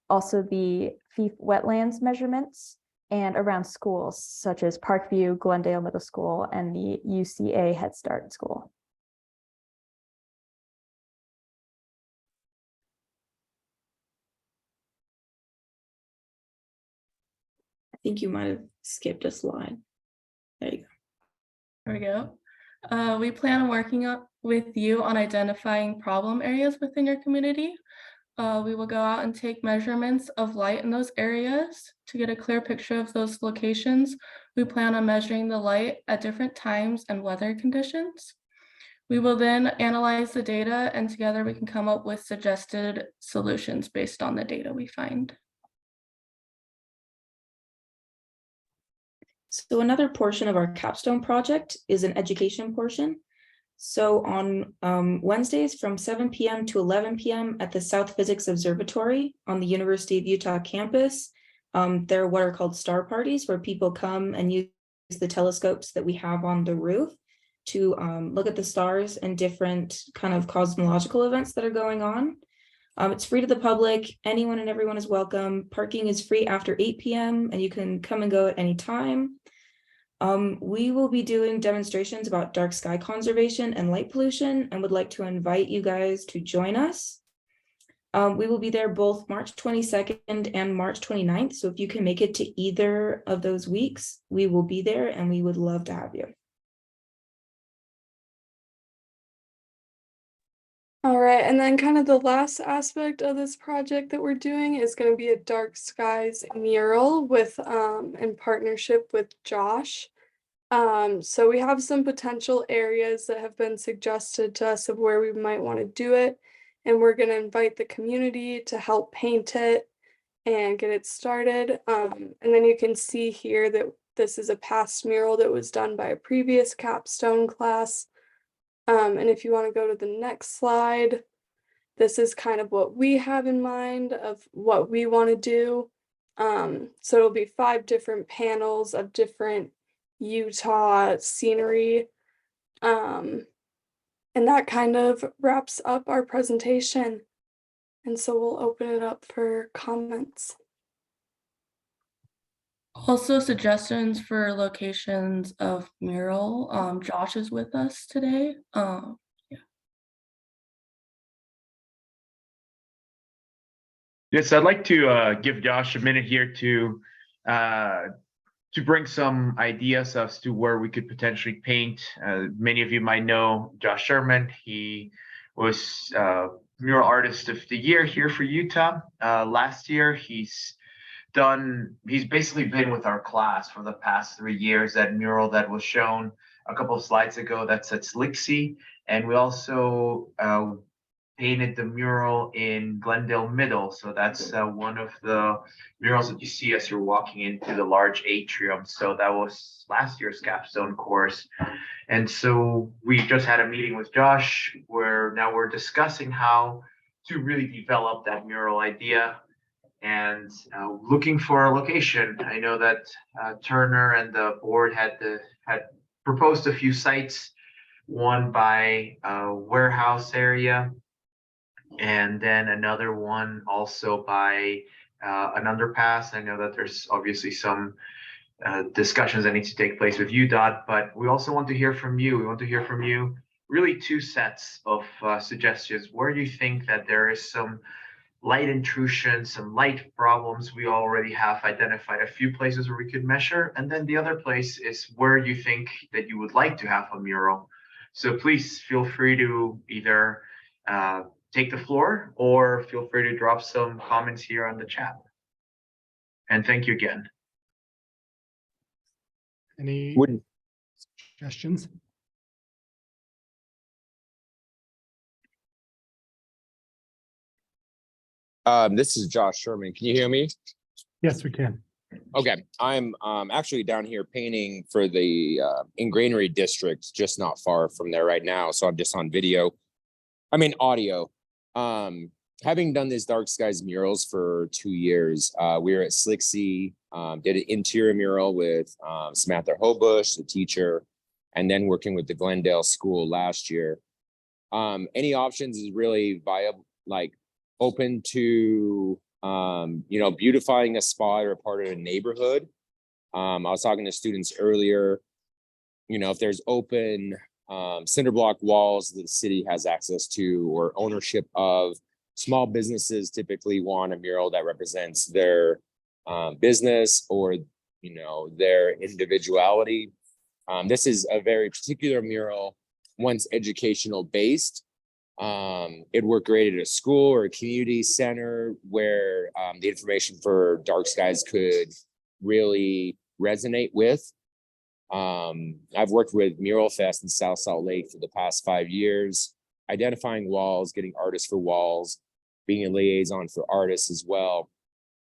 also the wetlands measurements, and around schools, such as Parkview, Glendale Middle School, and the UCA Head Start School. I think you might have skipped a slide. There you go. There we go. We plan on working with you on identifying problem areas within your community. We will go out and take measurements of light in those areas to get a clear picture of those locations. We plan on measuring the light at different times and weather conditions. We will then analyze the data, and together we can come up with suggested solutions based on the data we find. So another portion of our Capstone project is an education portion. So on Wednesdays from 7 p.m. to 11 p.m. at the South Physics Observatory on the University of Utah campus, there are what are called star parties, where people come and use the telescopes that we have on the roof to look at the stars and different kind of cosmological events that are going on. It's free to the public. Anyone and everyone is welcome. Parking is free after 8 p.m. and you can come and go at any time. We will be doing demonstrations about dark sky conservation and light pollution and would like to invite you guys to join us. We will be there both March 22nd and March 29th. So if you can make it to either of those weeks, we will be there and we would love to have you. All right, and then kind of the last aspect of this project that we're doing is going to be a dark skies mural with in partnership with Josh. So we have some potential areas that have been suggested to us of where we might want to do it, and we're going to invite the community to help paint it and get it started. And then you can see here that this is a past mural that was done by a previous capstone class. And if you want to go to the next slide, this is kind of what we have in mind of what we want to do. So it'll be 5 different panels of different Utah scenery. And that kind of wraps up our presentation. And so we'll open it up for comments. Also suggestions for locations of mural. Josh is with us today. Yeah. Yes, I'd like to give Josh a minute here to bring some ideas as to where we could potentially paint. Many of you might know Josh Sherman. He was Mural Artist of the Year here for Utah. Last year, he's basically been with our class for the past 3 years. That mural that was shown a couple of slides ago, that's at SLC. And we also painted the mural in Glendale Middle. So that's one of the murals that you see as you're walking into the large atrium. So that was last year's capstone course. And so we just had a meeting with Josh where now we're discussing how to really develop that mural idea and looking for a location. I know that Turner and the board had proposed a few sites, one by a warehouse area, and then another one also by an underpass. I know that there's obviously some discussions that need to take place with UDOT, but we also want to hear from you. We want to hear from you really 2 sets of suggestions. Where do you think that there is some light intrusion, some light problems? We already have identified a few places where we could measure. And then the other place is where you think that you would like to have a mural. So please feel free to either take the floor or feel free to drop some comments here on the chat. And thank you again. Any suggestions? This is Josh Sherman. Can you hear me? Yes, we can. Okay, I'm actually down here painting for the in Granary district, just not far from there right now. So I'm just on audio. Having done these dark skies murals for 2 years, we were at SLC, did an interior mural with Samantha Hobush, the teacher, and then working with the Glendale school last year. Any options is really viable, like open to beautifying a spot or a part of a neighborhood. I was talking to students earlier, if there's open cinder block walls that the city has access to or ownership of, small businesses typically want a mural that represents their business or their individuality. This is a very particular mural, once educational based. It worked great at a school or a community center where the information for dark skies could really resonate with. I've worked with Mural Fest in South Salt Lake for the past 5 years, identifying walls, getting artists for walls, being a liaison for artists as well.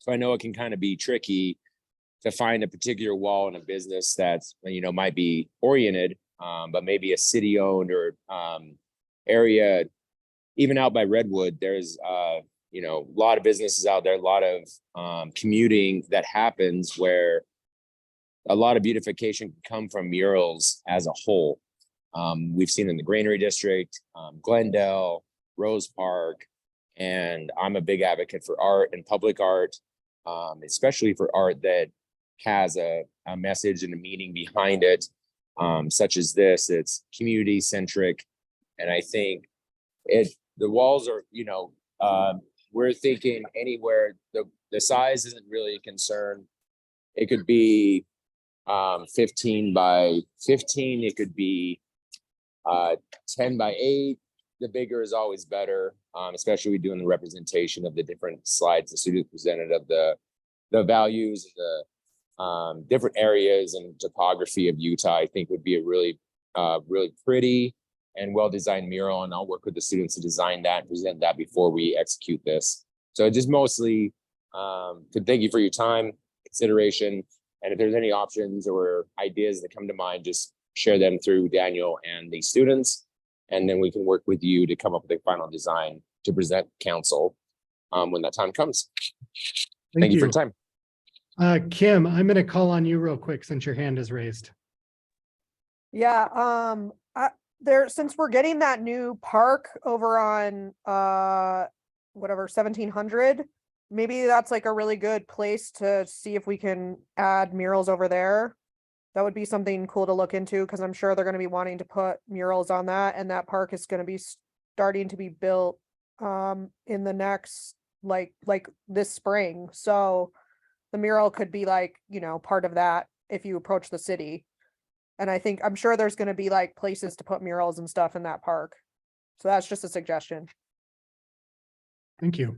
So I know it can kind of be tricky to find a particular wall in a business that's, might be oriented, but maybe a city-owned or area. Even out by Redwood, there's a lot of businesses out there, a lot of commuting that happens where a lot of beautification can come from murals as a whole. We've seen in the Granary District, Glendale, Rose Park, and I'm a big advocate for art and public art, especially for art that has a message and a meaning behind it, such as this. It's community centric. And I think the walls are, we're thinking anywhere, the size isn't really a concern. It could be 15 by 15. It could be 10 by 8. The bigger is always better, especially doing the representation of the different slides the students presented of the values, the different areas and topography of Utah. I think would be a really pretty and well-designed mural, and I'll work with the students to design that and present that before we execute this. So just mostly to thank you for your time, consideration, and if there's any options or ideas that come to mind, just share them through Daniel and the students, and then we can work with you to come up with a final design to present council when that time comes. Thank you for your time. Kim, I'm going to call on you real quick since your hand is raised. Yeah, since we're getting that new park over on whatever 1700, maybe that's like a really good place to see if we can add murals over there. That would be something cool to look into, because I'm sure they're going to be wanting to put murals on that, and that park is going to be starting to be built in the next like this spring. So the mural could be like, part of that if you approach the city. And I'm sure there's going to be like places to put murals and stuff in that park. So that's just a suggestion. Thank you.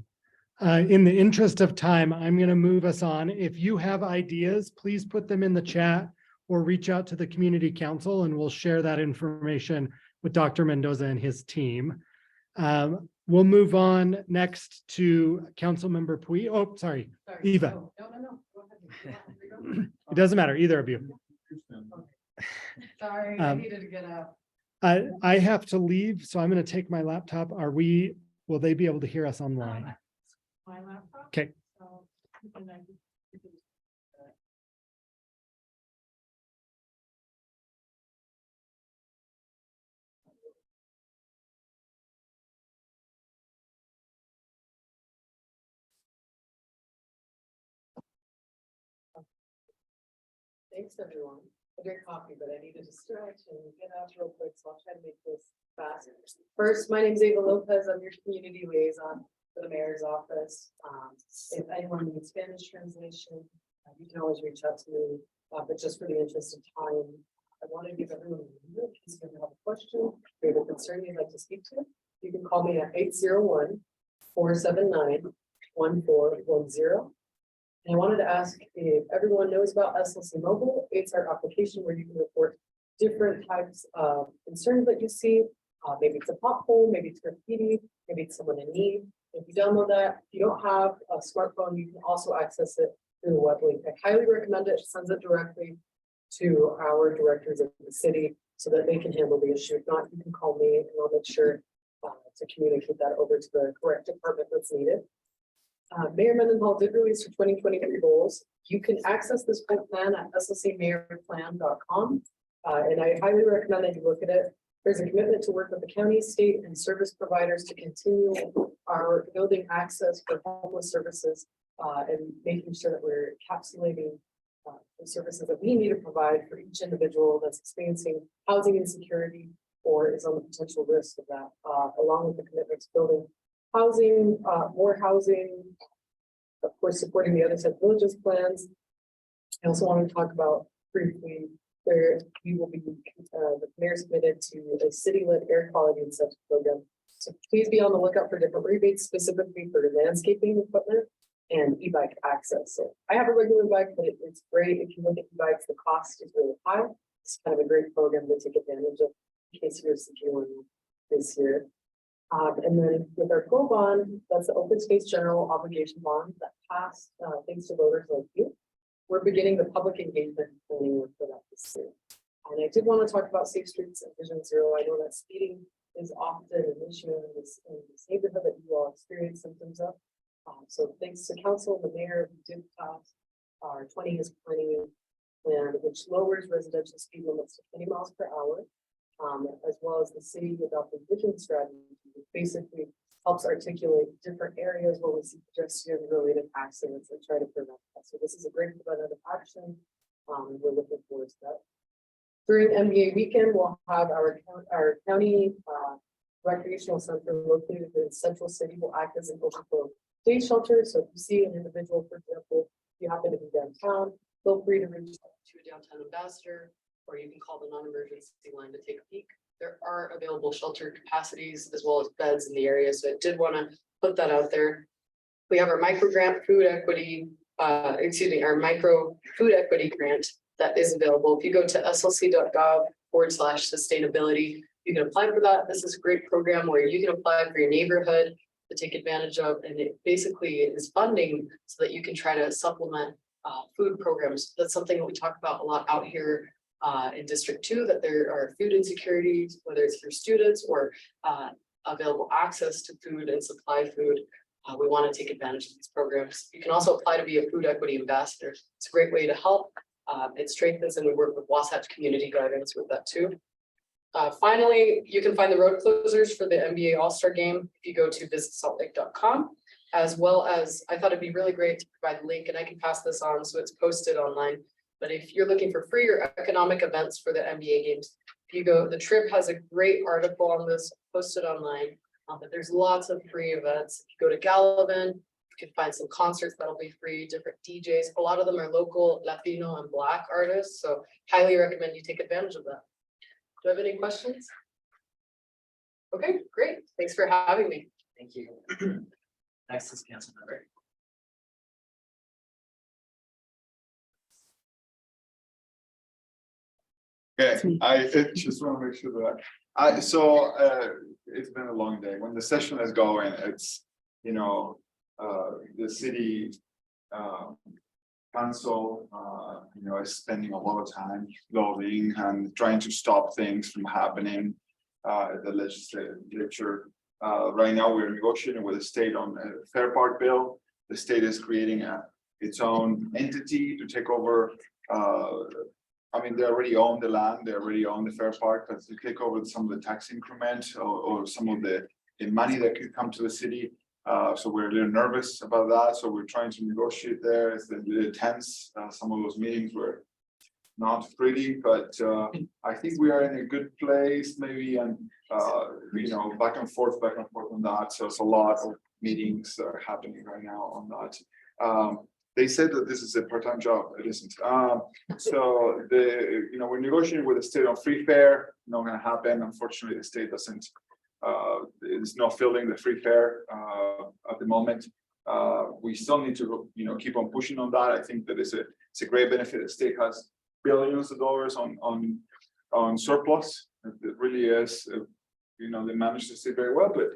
In the interest of time, I'm going to move us on. If you have ideas, please put them in the chat or reach out to the community council, and we'll share that information with Dr. Mendoza and his team. We'll move on next to Councilmember Puy. Oh, sorry, Eva. No. It doesn't matter, either of you. Sorry, I needed to get up. I have to leave, so I'm going to take my laptop. Will they be able to hear us online? My laptop. Okay. So, thanks, everyone. I drank coffee, but I needed to stretch and get out real quick, so I'll try to make this fast. First, my name is Eva Lopez. I'm your community liaison for the mayor's office. If anyone needs Spanish translation, you can always reach out to me, but just for the interest of time, I want to give everyone a minute in case you have a question or you have a concern you'd like to speak to. You can call me at 801-479-1410. And I wanted to ask if everyone knows about SLC Mobile. It's our application where you can report different types of concerns that you see. Maybe it's a pothole, maybe it's graffiti, maybe it's someone in need. If you download that, if you don't have a smartphone, you can also access it through the web link. I highly recommend it. It sends it directly to our directors of the city so that they can handle the issue. If not, you can call me and I'll make sure to communicate that over to the correct department that's needed. Mayor Mendenhall did release her 2023 goals. You can access this plan at slcmayorplan.com. And I highly recommend that you look at it. There's a commitment to work with the county, state, and service providers to continue our building access for homeless services and making sure that we're encapsulating the services that we need to provide for each individual that's experiencing housing insecurity or is on the potential risk of that, along with the commitment to building housing, more housing, of course, supporting the other side villages plans. I also want to talk about briefly where we will be, the mayor's committed to a city-led air quality incentive program. So please be on the lookout for different rebates specifically for landscaping equipment and e-bike access. So I have a regular bike, but it's great. If you look at e-bikes, the cost is really high. It's kind of a great program to take advantage of in case you're seeking one this year. And then with our GO bond, that's the open space general obligation bond that passed thanks to voters like you. We're beginning the public engagement planning work for that this year. And I did want to talk about Safe Streets and Vision Zero. I know that speeding is often an issue in this neighborhood that you all experience symptoms of. So thanks to council and the mayor, we did pass our 20 years planning plan, which lowers residential speed limits to 20 miles per hour. As well as the city adopted vision strategy, which basically helps articulate different areas where we see pedestrian related accidents and try to prevent that. So this is a great preventative action. We're looking forward to that. During MBA weekend, we'll have our county recreational center located in Central City will act as an overflow day shelter. So if you see an individual, for example, if you happen to be downtown, feel free to reach out to a downtown ambassador, or you can call the non-emergency line to take a peek. There are available shelter capacities as well as beds in the area. So I did want to put that out there. We have our micro grant food equity, our micro food equity grant that is available. If you go to slc.gov/sustainability, you can apply for that. This is a great program where you can apply for your neighborhood to take advantage of, and it basically is funding so that you can try to supplement food programs. That's something that we talk about a lot out here in District 2, that there are food insecurities, whether it's for students or available access to food and supply food. We want to take advantage of these programs. You can also apply to be a food equity ambassador. It's a great way to help. It strengthens, and we work with Wasatch Community Guidance with that too. Finally, you can find the road closers for the NBA All-Star Game if you go to visitsaltlake.com, as well as I thought it'd be really great to provide the link, and I can pass this on so it's posted online. But if you're looking for free or economic events for the NBA games, if you go, the Trib has a great article on this posted online. But there's lots of free events. If you go to Gallivan, you can find some concerts that'll be free, different DJs. A lot of them are local Latino and Black artists. So highly recommend you take advantage of that. Do I have any questions? Okay, great. Thanks for having me. Thank you. Next is council member. Okay, I just want to make sure that it's been a long day. When the session is going, it's, the city council, is spending a lot of time lobbying and trying to stop things from happening at the legislature. Right now, we're negotiating with the state on a Fair Park bill. The state is creating its own entity to take over. They already own the land, they already own the Fair Park, but to take over some of the tax increment or some of the money that could come to the city. So we're a little nervous about that. So we're trying to negotiate there. It's a little tense. Some of those meetings were not pretty, but I think we are in a good place maybe, and back and forth on that. So it's a lot of meetings that are happening right now on that. They said that this is a part-time job. It isn't. So we're negotiating with the state on free fare. Not going to happen. Unfortunately, the state doesn't. Is not filling the free fare at the moment. We still need to keep on pushing on that. I think that it's a great benefit. The state has billions of dollars on surplus. It really is. They managed to stay very well, but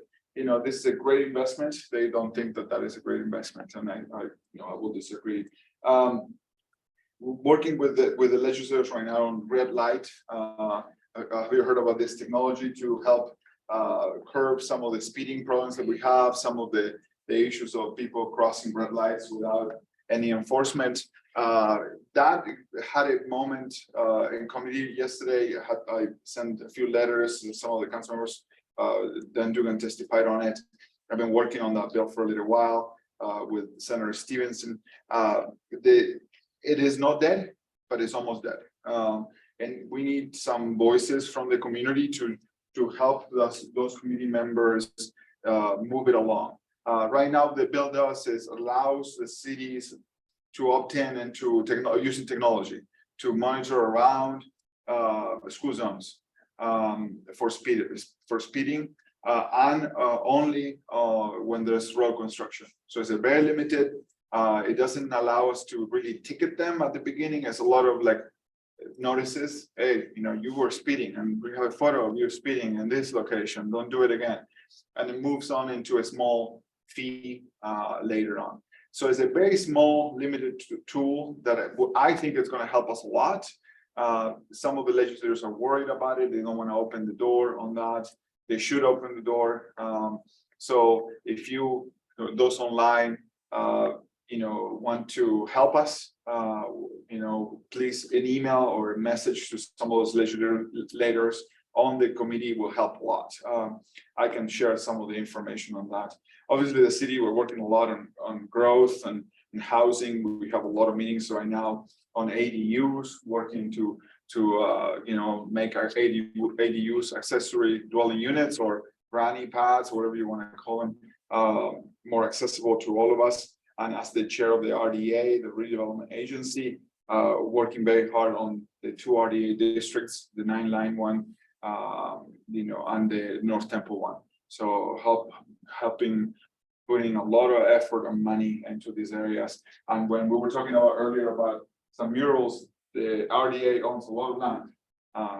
this is a great investment. They don't think that is a great investment, and I will disagree. Working with the legislators right now on red light. Have you heard about this technology to help curb some of the speeding problems that we have, some of the issues of people crossing red lights without any enforcement? That had a moment in committee yesterday. I sent a few letters to some of the council members. Dan Dugan testified on it. I've been working on that bill for a little while with Senator Stevenson. It is not dead, but it's almost dead. And we need some voices from the community to help those community members move it along. Right now, the bill allows the cities to opt in into using technology to monitor around school zones for speeding and only when there's road construction. So it's a very limited. It doesn't allow us to really ticket them at the beginning. It's a lot of notices. Hey, you were speeding, and we have a photo of you speeding in this location. Don't do it again. And it moves on into a small fee later on. So it's a very small, limited tool that I think is going to help us a lot. Some of the legislators are worried about it. They don't want to open the door on that. They should open the door. So if those online, want to help us, please an email or a message to some of those legislators on the committee will help a lot. I can share some of the information on that. Obviously, the city, we're working a lot on growth and in housing. We have a lot of meetings right now on ADUs, working to make our ADUs accessory dwelling units or granny pads, whatever you want to call them, more accessible to all of us. And as the chair of the RDA, the redevelopment agency, working very hard on the 2 RDA districts, the 9-line one, and the North Temple one. So helping putting a lot of effort and money into these areas. And when we were talking about earlier about some murals, the RDA owns a lot of land.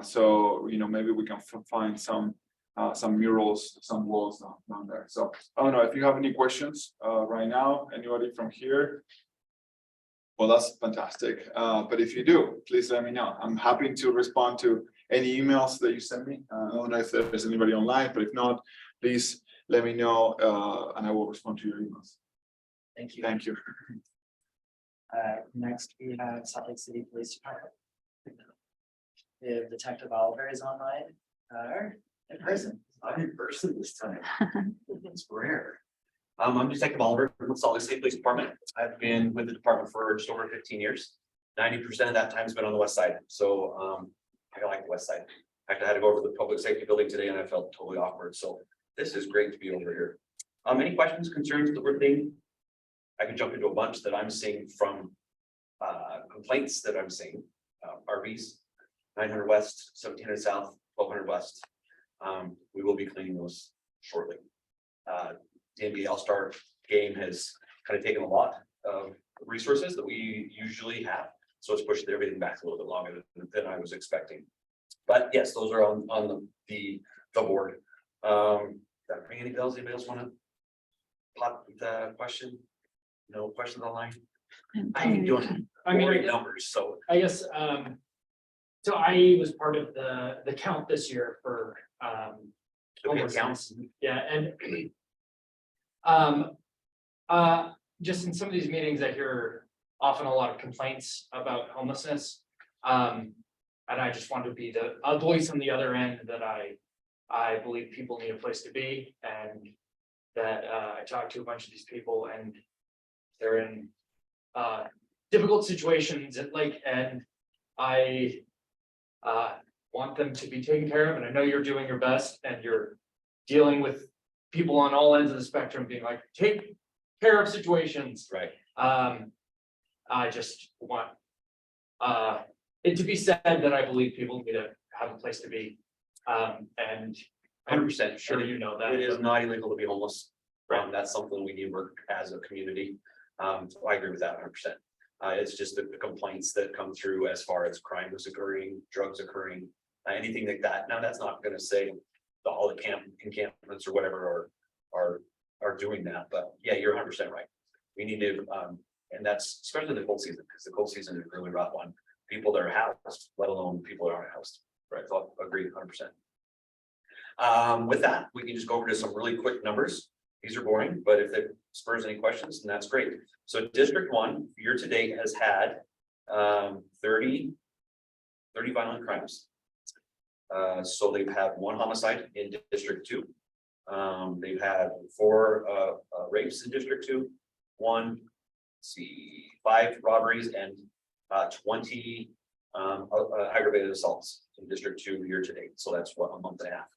So maybe we can find some murals, some walls down there. So I don't know if you have any questions right now, anybody from here? Well, that's fantastic. But if you do, please let me know. I'm happy to respond to any emails that you send me. I don't know if there's anybody online, but if not, please let me know and I will respond to your emails. Thank you. Thank you. Next, we have Salt Lake City Police Department. If Detective Oliver is online, in person. I'm in person this time. It's rare. I'm Detective Oliver from Salt Lake City Police Department. I've been with the department for just over 15 years. 90% of that time has been on the west side. So I like the west side. In fact, I had to go over to the public safety building today and I felt totally awkward. So this is great to be over here. Any questions, concerns that we're seeing? I can jump into a bunch that I'm seeing from complaints that I'm seeing. RVs, 900 West, 1700 South, 1200 West. We will be cleaning those shortly. The NBA All-Star game has kind of taken a lot of resources that we usually have. So it's pushed everything back a little bit longer than I was expecting. But yes, those are on the board. That ring any bells? Anybody else want to pop the question? No questions online? I ain't doing boring numbers, so. I guess, so I was part of the count this year for counts. Yeah, and just in some of these meetings, I hear often a lot of complaints about homelessness. And I just want to be a voice on the other end that I believe people need a place to be, and that I talked to a bunch of these people and they're in difficult situations and I want them to be taken care of. And I know you're doing your best and you're dealing with people on all ends of the spectrum being like, take care of situations. Right. I just want it to be said that I believe people need to have a place to be. And 100% sure you know that it is not illegal to be homeless. That's something we need to work as a community. So I agree with that 100%. It's just the complaints that come through as far as crime is occurring, drugs occurring, anything like that. Now that's not going to say all the encampments or whatever are doing that, but yeah, you're 100% right. We need to, and that's especially the cold season, because the cold season is a really rough one. People that are housed, let alone people that aren't housed. Right, so I agree 100%. With that, we can just go over to some really quick numbers. These are boring, but if it spurs any questions, then that's great. So District 1 year to date has had 30 violent crimes. So they've had 1 homicide in District 2. They've had 4 rapes in District 2, 5 robberies, and 20 aggravated assaults in District 2 year to date. So that's what, a month and a half.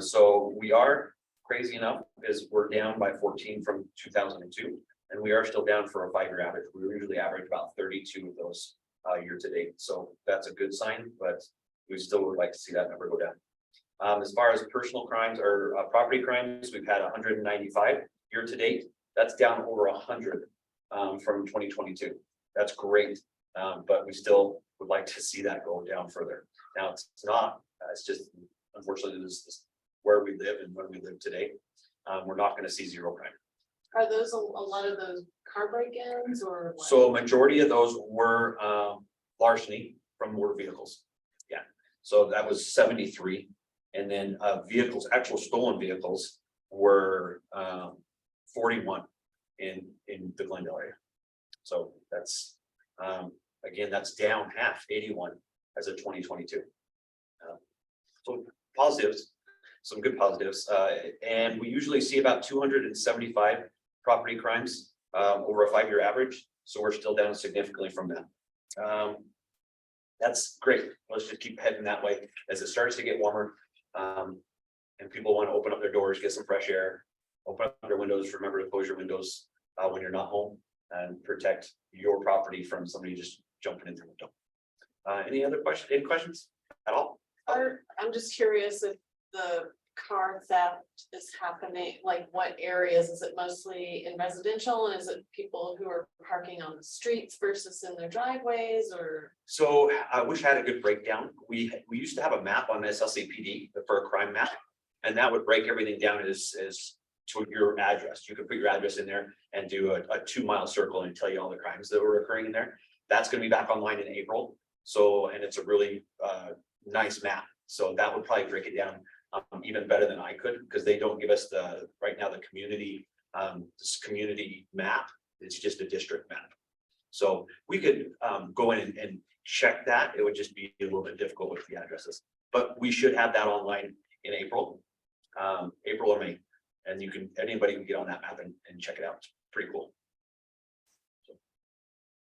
So we are crazy enough is we're down by 14 from 2002, and we are still down for a 5-year average. We usually average about 32 of those year to date. So that's a good sign, but we still would like to see that number go down. As far as personal crimes or property crimes, we've had 195 year to date. That's down over 100 from 2022. That's great, but we still would like to see that go down further. Now it's not. It's just unfortunately this is where we live and when we live today. We're not going to see zero crime. Are those a lot of those car break-ins or what? So a majority of those were larceny from motor vehicles. Yeah. So that was 73. And then vehicles, actual stolen vehicles were 41 in the Glendale area. So that's again, that's down half, 81 as of 2022. So positives, some good positives. And we usually see about 275 property crimes over a 5-year average. So we're still down significantly from that. That's great. Let's just keep heading that way as it starts to get warmer. And people want to open up their doors, get some fresh air, open up their windows. Remember to close your windows when you're not home and protect your property from somebody just jumping in through the window. Any other questions? Any questions at all? I'm just curious if the car theft is happening, like what areas? Is it mostly in residential? Is it people who are parking on the streets versus in their driveways, or? So I wish I had a good breakdown. We used to have a map on SLCPD for a crime map, and that would break everything down as to your address. You could put your address in there and do a 2-mile circle and tell you all the crimes that were occurring in there. That's going to be back online in April. So, and it's a really nice map. So that would probably break it down even better than I could, because they don't give us right now the community this community map. It's just a district map. So we could go in and check that. It would just be a little bit difficult with the addresses, but we should have that online in April or May, and anybody can get on that map and check it out. It's pretty cool. So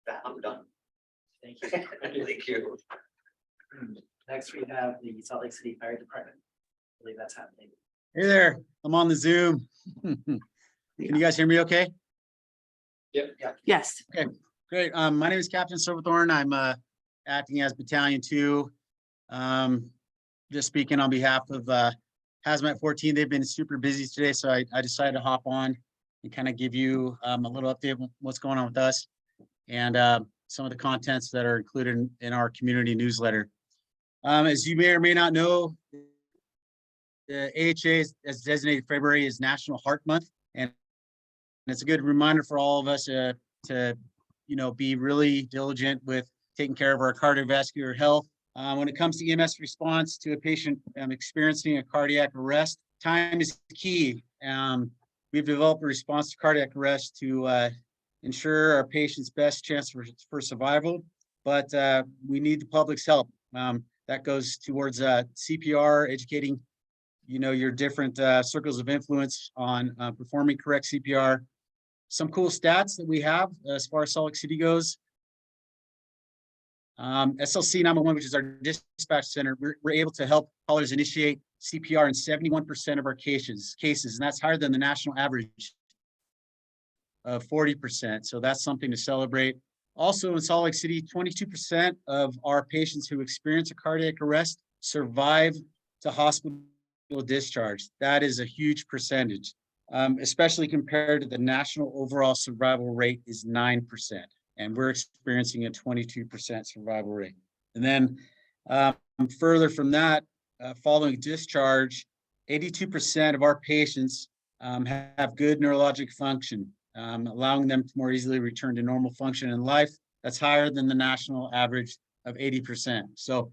that I'm done. Thank you. Thank you. Next, we have the Salt Lake City Fire Department. I believe that's happening. Hey there, I'm on the Zoom. Can you guys hear me okay? Yep. Yeah. Yes. Okay, great. My name is Captain Silverthorne. I'm acting as Battalion 2. Just speaking on behalf of Hazmat 14. They've been super busy today, so I decided to hop on and kind of give you a little update on what's going on with us and some of the contents that are included in our community newsletter. As you may or may not know, the AHA, as designated February, is National Heart Month, and it's a good reminder for all of us to be really diligent with taking care of our cardiovascular health. When it comes to EMS response to a patient experiencing a cardiac arrest, time is key. We've developed a response to cardiac arrest to ensure our patient's best chance for survival, but we need the public's help. That goes towards CPR, educating your different circles of influence on performing correct CPR. Some cool stats that we have as far as Salt Lake City goes. SLC 911, which is our dispatch center, we're able to help callers initiate CPR in 71% of our cases, and that's higher than the national average of 40%. So that's something to celebrate. Also in Salt Lake City, 22% of our patients who experience a cardiac arrest survive to hospital discharge. That is a huge percentage, especially compared to the national overall survival rate is 9%. And we're experiencing a 22% survival rate. And then further from that, following discharge, 82% of our patients have good neurologic function, allowing them to more easily return to normal function in life. That's higher than the national average of 80%. So, of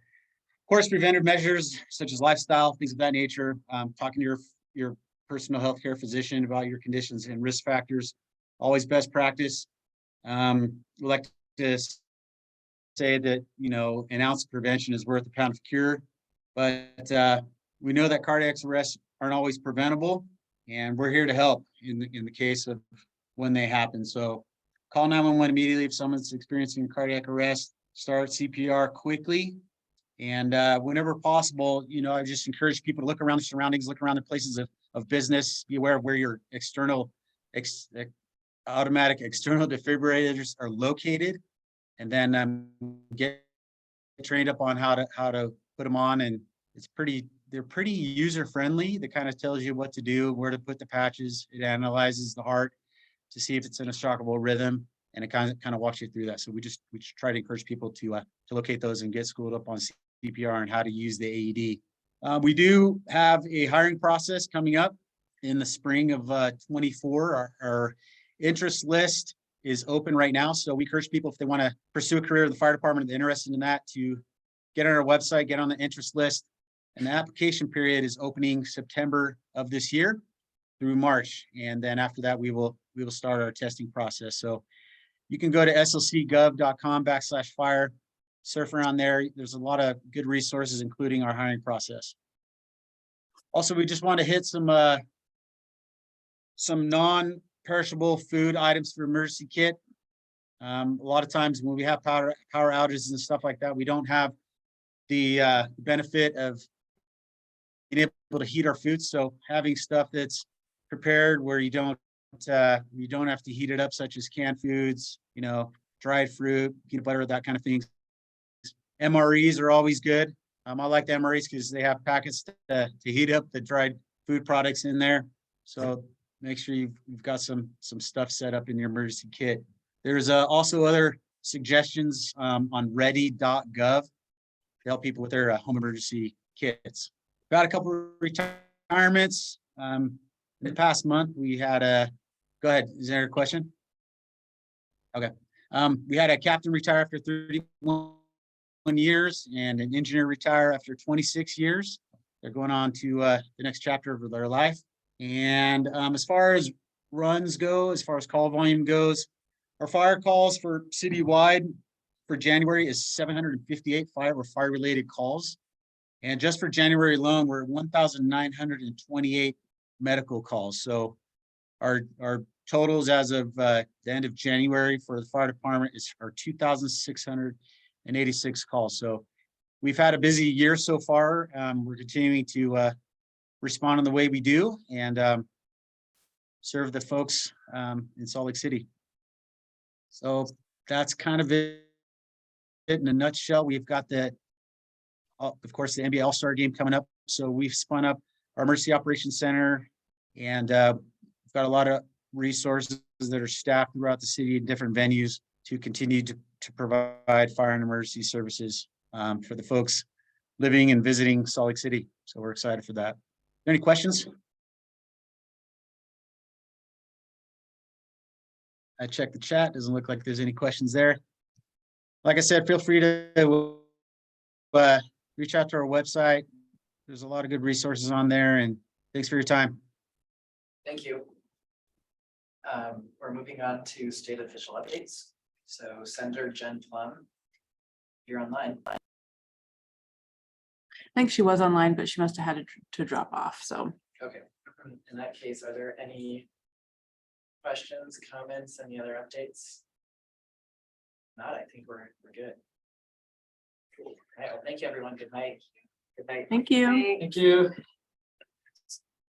course, preventive measures such as lifestyle, things of that nature, talking to your personal health care physician about your conditions and risk factors, always best practice. We like to say that, an ounce of prevention is worth a pound of cure, but we know that cardiac arrests aren't always preventable, and we're here to help in the case of when they happen. So call 911 immediately if someone's experiencing a cardiac arrest, start CPR quickly. And whenever possible, I just encourage people to look around the surroundings, look around the places of business, be aware of where your automatic external defibrillators are located, and then get trained up on how to put them on. And they're pretty user friendly. That kind of tells you what to do, where to put the patches. It analyzes the heart to see if it's in a shockable rhythm, and it kind of walks you through that. So we just try to encourage people to locate those and get schooled up on CPR and how to use the AED. We do have a hiring process coming up in the spring of 24. Our interest list is open right now. So we encourage people, if they want to pursue a career in the fire department, if they're interested in that, to get on our website, get on the interest list. And the application period is opening September of this year through March. And then after that, we will start our testing process. So you can go to slcgov.com/fire, surf around there. There's a lot of good resources, including our hiring process. Also, we just want to hit some perishable food items for emergency kit. A lot of times when we have power outages and stuff like that, we don't have the benefit of being able to heat our food. So having stuff that's prepared where you don't have to heat it up, such as canned foods, you know, dried fruit, peanut butter, that kind of thing. MREs are always good. I like the MREs because they have packets to heat up the dried food products in there. So make sure you've got some stuff set up in your emergency kit. There's also other suggestions on ready.gov to help people with their home emergency kits. Got a couple of retirements. In the past month, we had go ahead, is there a question? Okay. We had a captain retire after 31 years and an engineer retire after 26 years. They're going on to the next chapter of their life. And as far as runs go, as far as call volume goes, our fire calls for citywide for January is 758 fire related calls. And just for January alone, we're at 1,928 medical calls. So our totals as of the end of January for the fire department are 2,686 calls. So we've had a busy year so far. We're continuing to respond in the way we do and serve the folks in Salt Lake City. So that's kind of it in a nutshell. We've got of course, the NBA All-Star game coming up. So we've spun up our Emergency Operations Center, and we've got a lot of resources that are staffed throughout the city in different venues to continue to provide fire and emergency services for the folks living and visiting Salt Lake City. So we're excited for that. Any questions? I checked the chat. Doesn't look like there's any questions there. Like I said, feel free to reach out to our website. There's a lot of good resources on there, and thanks for your time. Thank you. We're moving on to state official updates. So Senator Jen Plum, you're online. I think she was online, but she must have had to drop off, so. Okay, in that case, are there any questions, comments, any other updates? Not, I think we're good. Cool. All right, well, thank you, everyone. Good night. Good night. Thank you. Thank you.